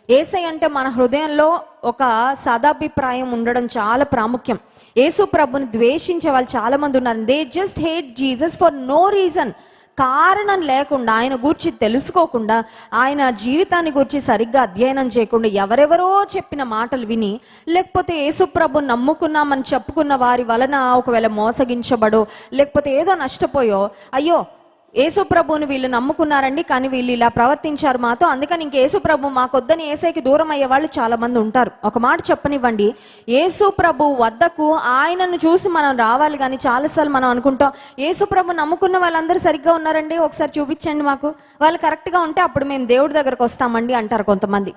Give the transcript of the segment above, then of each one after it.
యేసయ్య అంటే మన హృదయంలో ఒక సదాభిప్రాయం ఉండడం చాలా ప్రాముఖ్యం. యేసు ప్రభుని ద్వేషించే వాళ్ళు చాలా మంది ఉన్నారు. They just hate Jesus for no reason. కారణం లేకుండా, ఆయన గురించి తెలుసుకోకుండా, ఆయన జీవితాన్ని గురించి సరిగ్గా అధ్యయనం చేయకుండా, ఎవరెవరో చెప్పిన మాటలు విని, లేకపోతే యేసు ప్రభుని నమ్ముకున్నామని చెప్పుకున్న వారి వలన ఒకవేళ మోసగించబడో, లేకపోతే ఏదో నష్టపోయో, అయ్యో యేసు ప్రభుని వీళ్ళు నమ్ముకున్నారండి కానీ వీళ్ళు ఇలా ప్రవర్తించారు మాతో, అందుకని ఇంక యేసు ప్రభు మాకొద్దని యేసయ్యకి దూరం అయ్యే వాళ్ళు చాలా మంది ఉంటారు. ఒక మాట చెప్పనివ్వండి, యేసు ప్రభు వద్దకు ఆయనను చూసి మనం రావాలి. కానీ చాలాసార్లు మనం అనుకుంటాం, యేసు ప్రభు నమ్ముకున్న వాళ్ళందరూ సరిగ్గా ఉన్నారండి, ఒకసారి చూపించండి మాకు, వాళ్ళు కరెక్ట్గా ఉంటే అప్పుడు మేము దేవుడి దగ్గరకు వస్తామండి అంటారు కొంతమంది.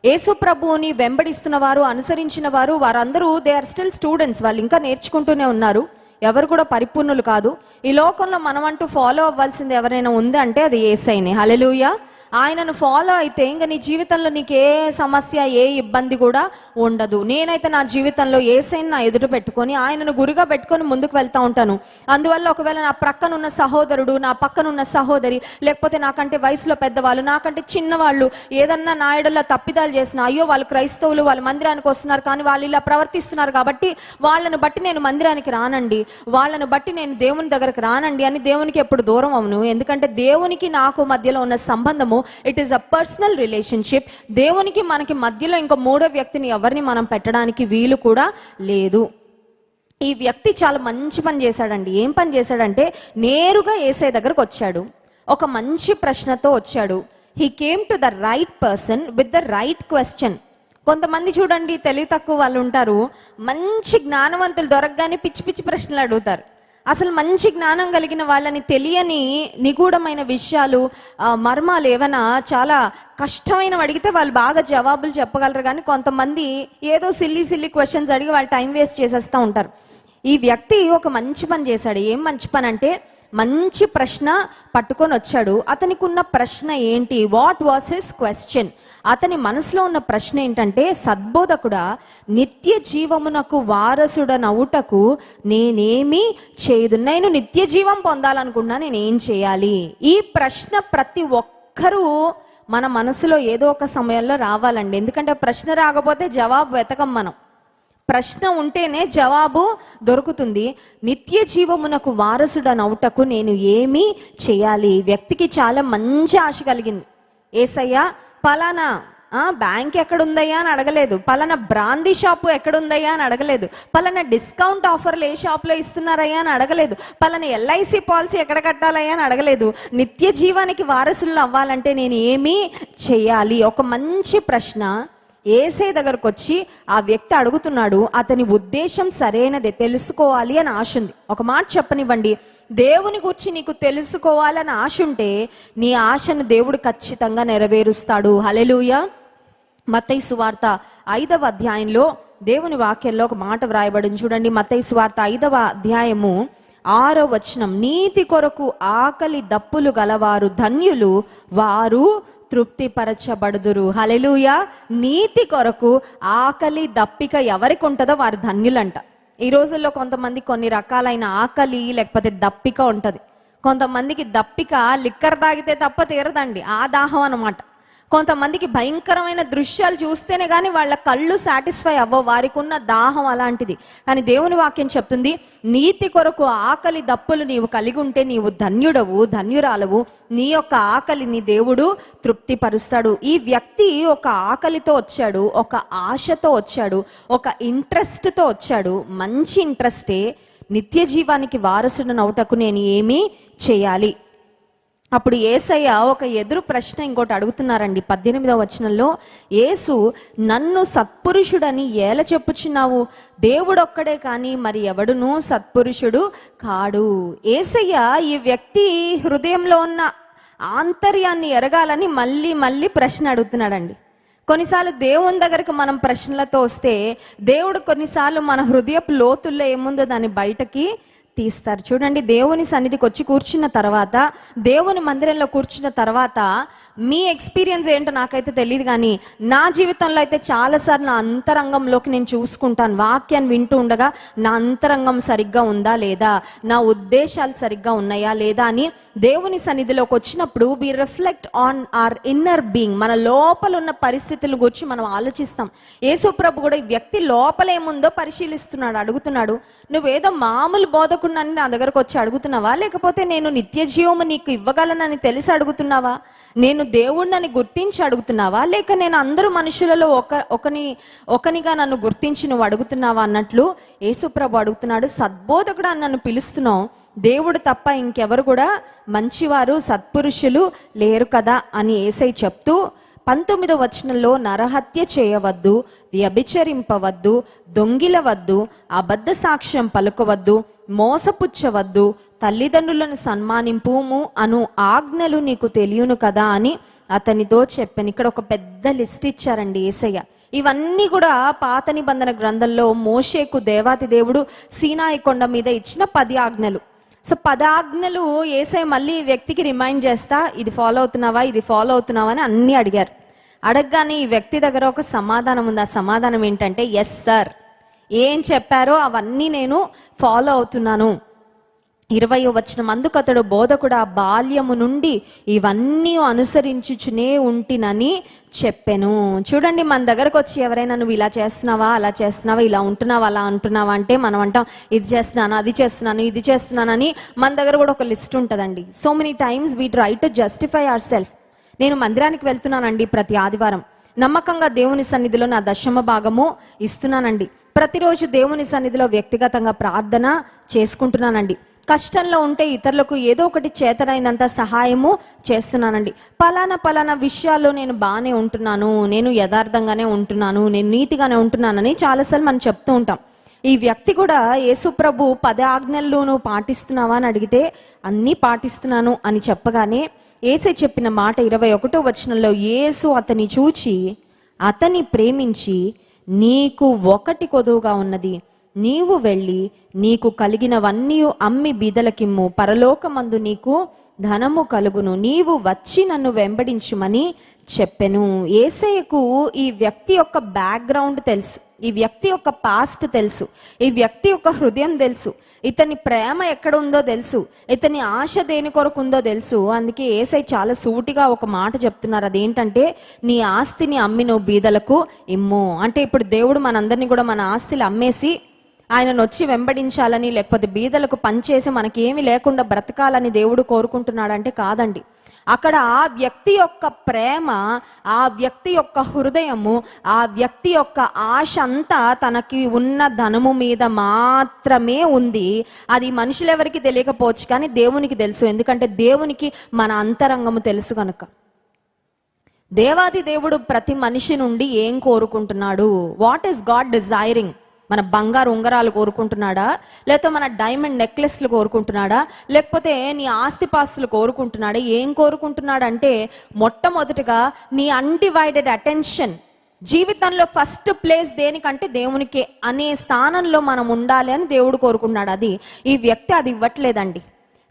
యేసు ప్రభువుని వెంబడిస్తున్న వారు, అనుసరించిన వారు, వారందరూ దే ఆర్ స్టిల్ స్టూడెంట్స్. వాళ్ళు ఇంకా నేర్చుకుంటూనే ఉన్నారు. ఎవరు కూడా పరిపూర్ణులు కాదు. ఈ లోకంలో మనం అంటూ ఫాలో అవ్వాల్సింది ఎవరైనా ఉంది అంటే అది యేసయ్యనే. హల్లెలూయా. ఆయనను ఫాలో అయితే ఇంకా నీ జీవితంలో నీకు ఏ సమస్య, ఏ ఇబ్బంది కూడా ఉండదు. నేనైతే నా జీవితంలో యేసయ్యని నా ఎదుట పెట్టుకొని, ఆయనను గురిగా పెట్టుకొని ముందుకు వెళ్తూ ఉంటాను. అందువల్ల ఒకవేళ నా ప్రక్కనున్న సహోదరుడు, నా పక్కనున్న సహోదరి, లేకపోతే నాకంటే వయసులో పెద్దవాళ్ళు, నాకంటే చిన్నవాళ్ళు ఏదన్నా నా ఎడల తప్పిదాలు చేసిన, అయ్యో వాళ్ళు క్రైస్తవులు, వాళ్ళు మందిరానికి వస్తున్నారు కానీ వాళ్ళు ఇలా ప్రవర్తిస్తున్నారు కాబట్టి వాళ్ళను బట్టి నేను మందిరానికి రానండి, వాళ్ళను బట్టి నేను దేవుని దగ్గరకు రానండి అని దేవునికి ఎప్పుడు దూరం అవును. ఎందుకంటే దేవునికి నాకు మధ్యలో ఉన్న సంబంధము it is a personal relationship. దేవునికి మనకి మధ్యలో ఇంకో మూడో వ్యక్తిని ఎవరిని మనం పెట్టడానికి వీలు కూడా లేదు. ఈ వ్యక్తి చాలా మంచి పని చేశాడండి. ఏం పని చేశాడంటే నేరుగా యేసయ్య దగ్గరకు వచ్చాడు, ఒక మంచి ప్రశ్నతో వచ్చాడు. He came to the right person with the right question. కొంతమంది చూడండి తెలివి తక్కువ వాళ్ళు ఉంటారు, మంచి జ్ఞానవంతులు దొరకగానే పిచ్చి పిచ్చి ప్రశ్నలు అడుగుతారు. అసలు మంచి జ్ఞానం కలిగిన వాళ్ళని తెలియని నిగూఢమైన విషయాలు, మర్మాలు ఏమైనా చాలా కష్టమైన అడిగితే వాళ్ళు బాగా జవాబులు చెప్పగలరు. కానీ కొంతమంది ఏదో సిల్లీ క్వశ్చన్స్ అడిగి వాళ్ళు టైం వేస్ట్ చేసేస్తూ ఉంటారు. ఈ వ్యక్తి ఒక మంచి పని చేశాడు. ఏం మంచి పని అంటే మంచి ప్రశ్న పట్టుకొని వచ్చాడు. అతనికి ఉన్న ప్రశ్న ఏంటి? What was his question? అతని మనసులో ఉన్న ప్రశ్న ఏంటంటే, సద్బోధకుడా, నిత్య జీవమునకు వారసుడనవుటకు నేనేమి చేయదు? నేను నిత్య జీవం పొందాలనుకున్నా, నేనేం చేయాలి? ఈ ప్రశ్న ప్రతి ఒక్కరూ మన మనసులో ఏదో ఒక సమయంలో రావాలండి. ఎందుకంటే ప్రశ్న రాకపోతే జవాబు వెతకం మనం. ప్రశ్న ఉంటేనే జవాబు దొరుకుతుంది. నిత్య జీవమునకు వారసుడనవుటకు నేను ఏమి చేయాలి? వ్యక్తికి చాలా మంచి ఆశ కలిగింది. యేసయ్య పలానా బ్యాంక్ ఎక్కడుందయ్యా అని అడగలేదు, పలానా బ్రాందీ షాపు ఎక్కడుందయ్యా అని అడగలేదు, పలానా డిస్కౌంట్ ఆఫర్లు ఏ షాప్లో ఇస్తున్నారయ్యా అని అడగలేదు, పలానా ఎల్ఐసి పాలసీ ఎక్కడ కట్టాలయ్యా అని అడగలేదు. నిత్య జీవానికి వారసులు అవ్వాలంటే నేను ఏమి చేయాలి? ఒక మంచి ప్రశ్న యేసయ్య దగ్గరకు వచ్చి ఆ వ్యక్తి అడుగుతున్నాడు. అతని ఉద్దేశం సరైనదే, తెలుసుకోవాలి అని ఆశ ఉంది. ఒక మాట చెప్పనివ్వండి, దేవుని గురించి నీకు తెలుసుకోవాలని ఆశ ఉంటే నీ ఆశను దేవుడు ఖచ్చితంగా నెరవేరుస్తాడు. హల్లెలూయా. మత్తయి సువార్త 5వ అధ్యాయంలో దేవుని వాక్యంలో ఒక మాట వ్రాయబడింది చూడండి. మత్తయి సువార్త 5వ అధ్యాయము 6వ వచనం, నీతి కొరకు ఆకలి దప్పులు గలవారు ధన్యులు, వారు తృప్తిపరచబడుదురు. హల్లెలూయా. నీతి కొరకు ఆకలి దప్పిక ఎవరికి ఉంటుందో వారు ధన్యులంట. ఈ రోజుల్లో కొంతమంది కొన్ని రకాలైన ఆకలి లేకపోతే దప్పిక ఉంటుంది. కొంతమందికి దప్పిక లిక్కర్ తాగితే తప్ప తీరదండి, ఆ దాహం అన్నమాట. కొంతమందికి భయంకరమైన దృశ్యాలు చూస్తేనే కానీ వాళ్ళ కళ్ళు సాటిస్ఫై అవ్వవు, వారికి ఉన్న దాహం అలాంటిది. కానీ దేవుని వాక్యం చెప్తుంది, నీతి కొరకు ఆకలి దప్పులు నీవు కలిగి ఉంటే నీవు ధన్యుడవు, ధన్యురాలవు. నీ యొక్క ఆకలిని దేవుడు తృప్తిపరుస్తాడు. ఈ వ్యక్తి ఒక ఆకలితో వచ్చాడు, ఒక ఆశతో వచ్చాడు, ఒక ఇంట్రెస్ట్తో వచ్చాడు. మంచి ఇంట్రెస్టే. నిత్య జీవానికి వారసుడనవుటకు నేను ఏమి చేయాలి? అప్పుడు యేసయ్య ఒక ఎదురు ప్రశ్న ఇంకోటి అడుగుతున్నారండి. 18వ వచనంలో, యేసు, నన్ను సత్పురుషుడని ఏల చెప్పుచున్నావు? దేవుడొక్కడే కానీ మరి ఎవడునూ సత్పురుషుడు కాడు. యేసయ్య ఈ వ్యక్తి హృదయంలో ఉన్న ఆంతర్యాన్ని ఎరగాలని మళ్ళీ మళ్ళీ ప్రశ్న అడుగుతున్నాడండి. కొన్నిసార్లు దేవుని దగ్గరకు మనం ప్రశ్నలతో వస్తే దేవుడు కొన్నిసార్లు మన హృదయపు లోతుల్లో ఏముందో దాన్ని బయటకి తీస్తారు. చూడండి, దేవుని సన్నిధికి వచ్చి కూర్చున్న తర్వాత, దేవుని మందిరంలో కూర్చున్న తర్వాత మీ ఎక్స్పీరియన్స్ ఏంటో నాకైతే తెలియదు, కానీ నా జీవితంలో అయితే చాలాసార్లు నా అంతరంగంలోకి నేను చూసుకుంటాను. వాక్యాన్ని వింటూ ఉండగా నా అంతరంగం సరిగ్గా ఉందా లేదా, నా ఉద్దేశాలు సరిగ్గా ఉన్నాయా లేదా అని దేవుని సన్నిధిలోకి వచ్చినప్పుడు we reflect on our inner being. మన లోపల ఉన్న పరిస్థితుల గురించి మనం ఆలోచిస్తాం. యేసు ప్రభు కూడా ఈ వ్యక్తి లోపల ఏముందో పరిశీలిస్తున్నాడు, అడుగుతున్నాడు. నువ్వేదో మామూలు బోధకుడినని నా దగ్గరకు వచ్చి అడుగుతున్నావా, లేకపోతే నేను నిత్య జీవము నీకు ఇవ్వగలనని తెలిసి అడుగుతున్నావా, నేను దేవుణ్ణని గుర్తించి అడుగుతున్నావా, లేక నేను అందరూ మనుషులలో ఒకనిగా నన్ను గుర్తించి నువ్వు అడుగుతున్నావా అన్నట్లు యేసుప్రభు అడుగుతున్నాడు. సద్బోధకుడు అని నన్ను పిలుస్తున్నావు, దేవుడు తప్ప ఇంకెవరు కూడా మంచివారు సత్పురుషులు లేరు కదా అని యేసయ్య చెప్తూ 19వ వచనంలో నరహత్య చేయవద్దు, వ్యభిచరింపవద్దు, దొంగిలవద్దు, అబద్ధ సాక్ష్యం పలుకవద్దు, మోసపుచ్చవద్దు, తల్లిదండ్రులను సన్మానింపుము అను ఆజ్ఞలు నీకు తెలియను కదా అని అతనితో చెప్పాను. ఇక్కడ ఒక పెద్ద లిస్ట్ ఇచ్చారండి యేసయ్య. ఇవన్నీ కూడా పాత నిబంధన గ్రంథంలో మోషేకు దేవాతి దేవుడు సీనాయి కొండ మీద ఇచ్చిన 10 ఆజ్ఞలు. సో 10 ఆజ్ఞలు యేసయ్య మళ్ళీ ఈ వ్యక్తికి రిమైండ్ చేస్తా, ఇది ఫాలో అవుతున్నావా, ఇది ఫాలో అవుతున్నావా అని అన్నీ అడిగారు. అడగగానే ఈ వ్యక్తి దగ్గర ఒక సమాధానం ఉంది. ఆ సమాధానం ఏంటంటే, ఎస్ సార్, ఏం చెప్పారో అవన్నీ నేను ఫాలో అవుతున్నాను. 20వ వచనం, అందుకు అతడు బోధకుడు బాల్యము నుండి ఇవన్నీ అనుసరించుచునే ఉంటినని చెప్పాను. చూడండి, మన దగ్గరకు వచ్చి ఎవరైనా నువ్వు ఇలా చేస్తున్నావా, అలా చేస్తున్నావా, ఇలా ఉంటున్నావా, అలా అంటున్నావా అంటే మనం అంటాం ఇది చేస్తున్నాను, అది చేస్తున్నాను, ఇది చేస్తున్నానని. మన దగ్గర కూడా ఒక లిస్ట్ ఉంటుందండి. So many times we try to justify our self. నేను మందిరానికి వెళ్తున్నానండి ప్రతి ఆదివారం, నమ్మకంగా దేవుని సన్నిధిలో నా దశమ భాగము ఇస్తున్నానండి, ప్రతిరోజు దేవుని సన్నిధిలో వ్యక్తిగతంగా ప్రార్థన చేసుకుంటున్నానండి, కష్టంలో ఉంటే ఇతరులకు ఏదో ఒకటి చేతనైనంత సహాయము చేస్తున్నానండి, పలానా విషయాల్లో నేను బాగానే ఉంటున్నాను, నేను యథార్థంగానే ఉంటున్నాను, నేను నీతిగానే ఉంటున్నానని చాలాసార్లు మనం చెప్తూ ఉంటాం. ఈ వ్యక్తి కూడా యేసు ప్రభు 10 ఆజ్ఞలు నువ్వు పాటిస్తున్నావా అని అడిగితే అన్నీ పాటిస్తున్నాను అని చెప్పగానే యేసయ్య చెప్పిన మాట 21వ వచనంలో, యేసు అతని చూచి అతని ప్రేమించి నీకు ఒకటి కొదువుగా ఉన్నది, నీవు వెళ్ళి నీకు కలిగినవన్నీ అమ్మి బీదలకిమ్ము, పరలోకమందు నీకు ధనము కలుగును, నీవు వచ్చి నన్ను వెంబడించుమని చెప్పెను. యేసయ్యకు ఈ వ్యక్తి యొక్క బ్యాక్గ్రౌండ్ తెలుసు, ఈ వ్యక్తి యొక్క పాస్ట్ తెలుసు, ఈ వ్యక్తి యొక్క హృదయం తెలుసు, ఇతని ప్రేమ ఎక్కడ ఉందో తెలుసు, ఇతని ఆశ దేని కొరకు ఉందో తెలుసు. అందుకే యేసయ్య చాలా సూటిగా ఒక మాట చెప్తున్నారు, అదేంటంటే నీ ఆస్తిని అమ్మి నువ్వు బీదలకు ఇమ్ము. అంటే ఇప్పుడు దేవుడు మనందరినీ కూడా మన ఆస్తిని అమ్మేసి ఆయనను వచ్చి వెంబడించాలని, లేకపోతే బీదలకు పనిచేసి మనకేమీ లేకుండా బ్రతకాలని దేవుడు కోరుకుంటున్నాడంటే కాదండి. అక్కడ ఆ వ్యక్తి యొక్క ప్రేమ, ఆ వ్యక్తి యొక్క హృదయము, ఆ వ్యక్తి యొక్క ఆశ అంతా తనకి ఉన్న ధనము మీద మాత్రమే ఉంది. అది మనుషులెవరికి తెలియకపోవచ్చు, కానీ దేవునికి తెలుసు. ఎందుకంటే దేవునికి మన అంతరంగము తెలుసు కనుక. దేవాది దేవుడు ప్రతి మనిషి నుండి ఏం కోరుకుంటున్నాడు, వాట్ ఈస్ గాడ్ డిజైరింగ్? మన బంగారు ఉంగరాలు కోరుకుంటున్నాడా, లేకపోతే మన డైమండ్ నెక్లెస్లు కోరుకుంటున్నాడా, లేకపోతే నీ ఆస్తిపాస్తులు కోరుకుంటున్నాడా? ఏం కోరుకుంటున్నాడంటే మొట్టమొదటిగా నీ అన్డివైడెడ్ అటెన్షన్. జీవితంలో ఫస్ట్ ప్లేస్ దేనికంటే దేవునికి అనే స్థానంలో మనం ఉండాలి అని దేవుడు కోరుకున్నాడు. అది ఈ వ్యక్తి అది ఇవ్వట్లేదండి.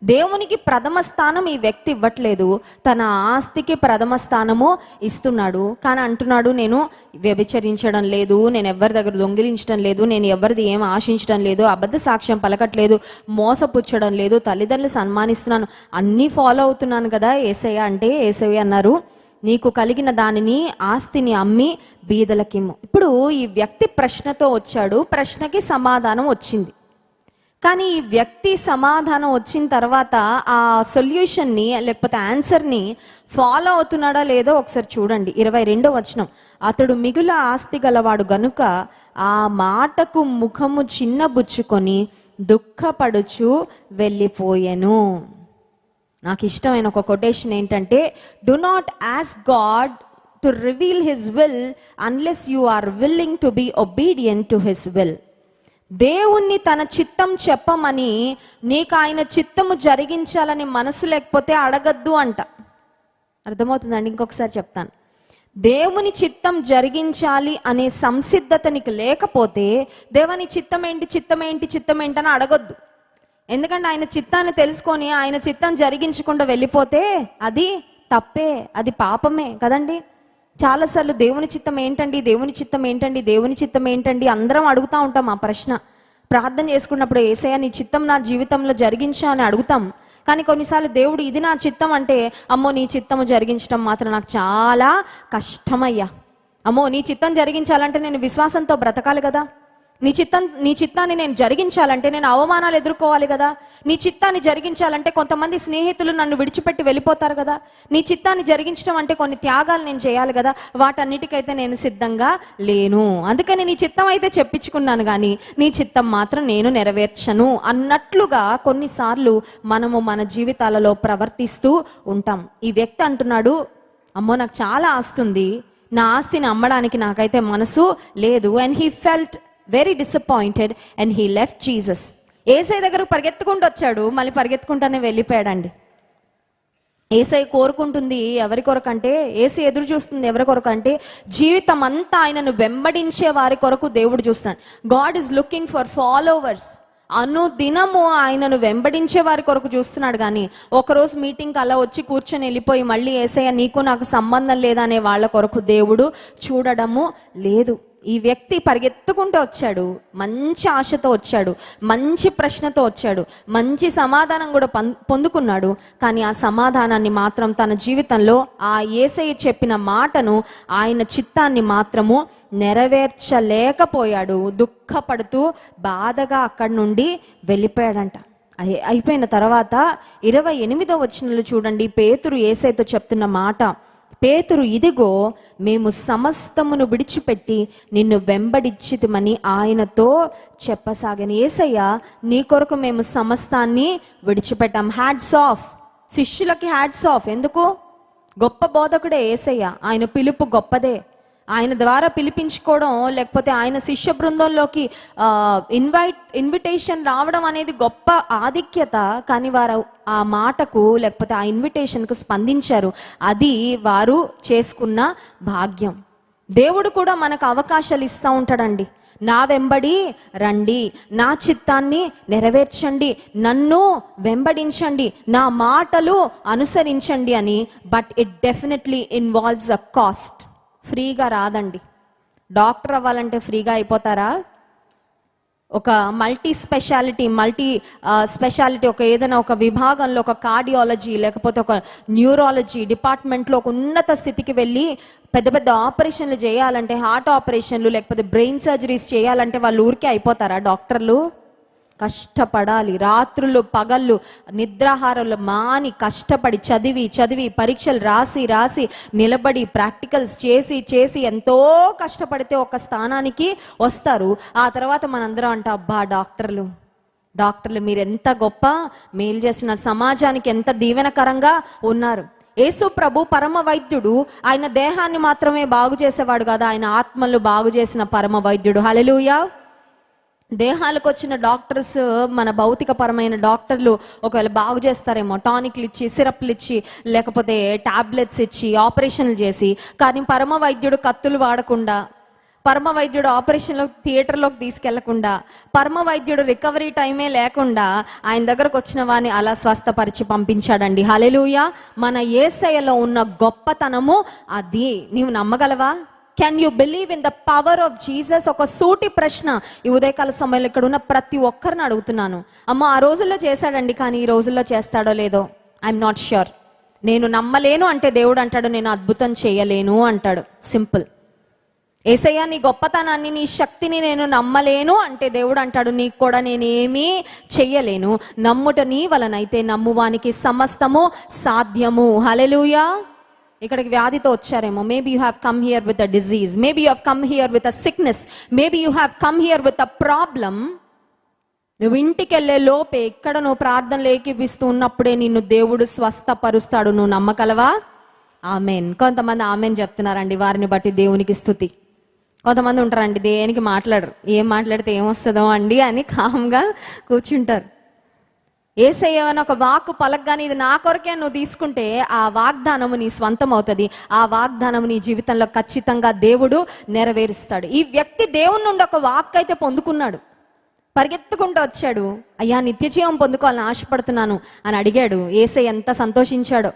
దేవునికి ప్రథమ స్థానం ఈ వ్యక్తి ఇవ్వట్లేదు, తన ఆస్తికి ప్రథమ స్థానము ఇస్తున్నాడు. కానీ అంటున్నాడు, నేను వ్యభిచరించడం లేదు, నేను ఎవరి దగ్గర దొంగిలించడం లేదు, నేను ఎవరిది ఏం ఆశించడం లేదు, అబద్ధ సాక్ష్యం పలకట్లేదు, మోసపుచ్చడం లేదు, తల్లిదండ్రులు సన్మానిస్తున్నాను, అన్నీ ఫాలో అవుతున్నాను కదా యేసయ్య అంటే. యేసయ్య అన్నారు, నీకు కలిగిన దానిని ఆస్తిని అమ్మి బీదలకిమ్ము. ఇప్పుడు ఈ వ్యక్తి ప్రశ్నతో వచ్చాడు, ప్రశ్నకి సమాధానం వచ్చింది. కానీ ఈ వ్యక్తి సమాధానం వచ్చిన తర్వాత ఆ సొల్యూషన్ని లేకపోతే ఆన్సర్ని ఫాలో అవుతున్నాడా లేదో ఒకసారి చూడండి. 22వ వచనం, అతడు మిగుల ఆస్తి గలవాడు గనుక ఆ మాటకు ముఖము చిన్నబుచ్చుకొని దుఃఖపడుచు వెళ్ళిపోయెను. నాకు ఇష్టమైన ఒక కొటేషన్ ఏంటంటే, do not ask God to reveal his will unless you are willing to be obedient to his will. దేవుణ్ణి తన చిత్తం చెప్పమని, నీకు ఆయన చిత్తము జరిగించాలని మనసు లేకపోతే అడగద్దు అంట. అర్థమవుతుందండి? ఇంకొకసారి చెప్తాను. దేవుని చిత్తం జరిగించాలి అనే సంసిద్ధత నీకు లేకపోతే దేవుని చిత్తం ఏంటి అని అడగొద్దు. ఎందుకంటే ఆయన చిత్తాన్ని తెలుసుకొని ఆయన చిత్తం జరిగించకుండా వెళ్ళిపోతే అది తప్పే, అది పాపమే కదండి. చాలాసార్లు దేవుని చిత్తం ఏంటండి, దేవుని చిత్తం ఏంటండి, దేవుని చిత్తం ఏంటండి అందరం అడుగుతూ ఉంటాం ఆ ప్రశ్న. ప్రార్థన చేసుకున్నప్పుడు యేసయ్య నీ చిత్తం నా జీవితంలో జరిగించా అని అడుగుతాం. కానీ కొన్నిసార్లు దేవుడు ఇది నా చిత్తం అంటే, అమ్మో నీ చిత్తము జరిగించడం మాత్రం నాకు చాలా కష్టమయ్యా, అమ్మో నీ చిత్తం జరిగించాలంటే నేను విశ్వాసంతో బ్రతకాలి కదా, నీ చిత్తాన్ని నేను జరిగించాలంటే నేను అవమానాలు ఎదుర్కోవాలి కదా, నీ చిత్తాన్ని జరిగించాలంటే కొంతమంది స్నేహితులు నన్ను విడిచిపెట్టి వెళ్ళిపోతారు కదా, నీ చిత్తాన్ని జరిగించడం అంటే కొన్ని త్యాగాలు నేను చేయాలి కదా, వాటన్నిటికైతే నేను సిద్ధంగా లేను, అందుకని నీ చిత్తం అయితే చెప్పించుకున్నాను కానీ నీ చిత్తం మాత్రం నేను నెరవేర్చను అన్నట్లుగా కొన్నిసార్లు మనము మన జీవితాలలో ప్రవర్తిస్తూ ఉంటాం. ఈ వ్యక్తి అంటున్నాడు, అమ్మో నాకు చాలా ఆస్తి ఉంది, నా ఆస్తిని అమ్మడానికి నాకైతే మనసు లేదు. And he felt very disappointed and he left Jesus. Yesayya దగ్గర పరిగెత్తుకుంటూ వచ్చాడు, మళ్ళీ పరిగెత్తుకుంటానే వెళ్ళిపోయాడండి. యేసయ్య కోరుకుంటుంది ఎవరి కొరకంటే, యేసయ్య ఎదురు చూస్తుంది ఎవరి కొరకంటే, జీవితం అంతా ఆయనను వెంబడించే వారి కొరకు దేవుడు చూస్తున్నాడు. God is looking for followers. అనుదినము ఆయనను వెంబడించే వారి కొరకు చూస్తున్నాడు. కానీ ఒకరోజు మీటింగ్కి అలా వచ్చి కూర్చొని వెళ్ళిపోయి మళ్ళీ యేసయ్య నీకు నాకు సంబంధం లేదనే వాళ్ళ కొరకు దేవుడు చూడడము లేదు. ఈ వ్యక్తి పరిగెత్తుకుంటూ వచ్చాడు, మంచి ఆశతో వచ్చాడు, మంచి ప్రశ్నతో వచ్చాడు, మంచి సమాధానం కూడా పొందుకున్నాడు. కానీ ఆ సమాధానాన్ని మాత్రం తన జీవితంలో ఆ యేసయ్య చెప్పిన మాటను, ఆయన చిత్తాన్ని మాత్రము నెరవేర్చలేకపోయాడు. దుఃఖపడుతూ బాధగా అక్కడి నుండి వెళ్ళిపోయాడంట. అయిపోయిన తర్వాత 28వ వచనంలో చూడండి, పేతురు యేసయ్యతో చెప్తున్న మాట, పేతురు ఇదిగో మేము సమస్తమును విడిచిపెట్టి నిన్ను వెంబడించితిమని ఆయనతో చెప్పసాగాను. యేసయ్య నీ కొరకు మేము సమస్తాన్ని విడిచిపెట్టాం. హ్యాడ్స్ ఆఫ్, శిష్యులకి హ్యాడ్స్ ఆఫ్. ఎందుకు? గొప్ప బోధకుడే యేసయ్య, ఆయన పిలుపు గొప్పదే, ఆయన ద్వారా పిలిపించుకోవడం లేకపోతే ఆయన శిష్య బృందంలోకి ఇన్విటేషన్ రావడం అనేది గొప్ప ఆధిక్యత. కానీ వారు ఆ మాటకు లేకపోతే ఆ ఇన్విటేషన్కు స్పందించారు, అది వారు చేసుకున్న భాగ్యం. దేవుడు కూడా మనకు అవకాశాలు ఇస్తూ ఉంటాడండి. నా వెంబడి రండి, నా చిత్తాన్ని నెరవేర్చండి, నన్ను వెంబడించండి, నా మాటలు అనుసరించండి అని. But it definitely involves a cost. ఫ్రీగా రాదండి. డాక్టర్ అవ్వాలంటే ఫ్రీగా అయిపోతారా? ఒక మల్టీ స్పెషాలిటీ ఒక ఏదైనా ఒక విభాగంలో ఒక కార్డియాలజీ లేకపోతే ఒక న్యూరాలజీ డిపార్ట్మెంట్లో ఒక ఉన్నత స్థితికి వెళ్ళి పెద్ద పెద్ద ఆపరేషన్లు చేయాలంటే, హార్ట్ ఆపరేషన్లు లేకపోతే బ్రెయిన్ సర్జరీస్ చేయాలంటే వాళ్ళు ఊరికే అయిపోతారా డాక్టర్లు? కష్టపడాలి, రాత్రులు పగళ్ళు నిద్రాహారాలు మాని కష్టపడి చదివి పరీక్షలు రాసి నిలబడి ప్రాక్టికల్స్ చేసి ఎంతో కష్టపడితే ఒక స్థానానికి వస్తారు. ఆ తర్వాత మనందరం అంట, అబ్బా డాక్టర్లు మీరు ఎంత గొప్ప మేలు చేస్తున్నారు, సమాజానికి ఎంత దీవెనకరంగా ఉన్నారు. యేసు ప్రభు పరమ వైద్యుడు. ఆయన దేహాన్ని మాత్రమే బాగు చేసేవాడు కాదు, ఆయన ఆత్మలు బాగు చేసిన పరమ వైద్యుడు. హల్లెలూయా. దేహాలకు వచ్చిన డాక్టర్స్, మన భౌతిక పరమైన డాక్టర్లు ఒకవేళ బాగు చేస్తారేమో, టానిక్లు ఇచ్చి, సిరప్లు ఇచ్చి, లేకపోతే టాబ్లెట్స్ ఇచ్చి, ఆపరేషన్లు చేసి. కానీ పరమ వైద్యుడు కత్తులు వాడకుండా, పరమ వైద్యుడు థియేటర్లోకి తీసుకెళ్లకుండా, పరమ వైద్యుడు రికవరీ టైమే లేకుండా ఆయన దగ్గరకు వచ్చిన వాడిని అలా స్వస్థపరిచి పంపించాడండి. హల్లెలూయా. మన యేసయ్యలో ఉన్న గొప్పతనము అది. నీవు నమ్మగలవా? Can you believe in the power of Jesus? ఒక సూటి ప్రశ్న ఈ ఉదయకాల సమయంలో ఇక్కడ ఉన్న ప్రతి ఒక్కరిని అడుగుతున్నాను. అమ్మ ఆ రోజుల్లో చేశాడండి, కానీ ఈ రోజుల్లో చేస్తాడో లేదో ఐఎమ్ నాట్ ష్యూర్. నేను నమ్మలేను అంటే దేవుడు అంటాడు నేను అద్భుతం చేయలేను అంటాడు. సింపుల్. యేసయ్య నీ గొప్పతనాన్ని, నీ శక్తిని నేను నమ్మలేను అంటే దేవుడు అంటాడు నీకు కూడా నేనేమీ చెయ్యలేను. నమ్ముట నీ వలనైతే నమ్మువానికి సమస్తము సాధ్యము. హల్లెలూయా. ఇక్కడికి వ్యాధితో వచ్చారేమో. Maybe you have come here with a disease, maybe you have come here with a sickness, maybe you have come here with a problem. నువ్వు ఇంటికి వెళ్ళే లోపే ఇక్కడ నువ్వు ప్రార్థనలు ఏకీపిస్తూ ఉన్నప్పుడే నిన్ను దేవుడు స్వస్థపరుస్తాడు. నువ్వు నమ్మగలవా? ఆమెన్. కొంతమంది ఆమెన్ చెప్తున్నారండి, వారిని బట్టి దేవునికి స్తుతి. కొంతమంది ఉంటారండి దేనికి మాట్లాడరు, ఏం మాట్లాడితే ఏమొస్తుందో అండి అని కామ్గా కూర్చుంటారు. యేసయ్య అని ఒక వాక్కు పలకగానే ఇది నా కొరకే నువ్వు తీసుకుంటే ఆ వాగ్దానము నీ స్వంతం అవుతుంది. ఆ వాగ్దానము నీ జీవితంలో ఖచ్చితంగా దేవుడు నెరవేరుస్తాడు. ఈ వ్యక్తి దేవుని నుండి ఒక వాక్ అయితే పొందుకున్నాడు. పరిగెత్తుకుంటూ వచ్చాడు, అయ్యా నిత్యజీవం పొందుకోవాలని ఆశపడుతున్నాను అని అడిగాడు. యేసయ్య ఎంత సంతోషించాడో.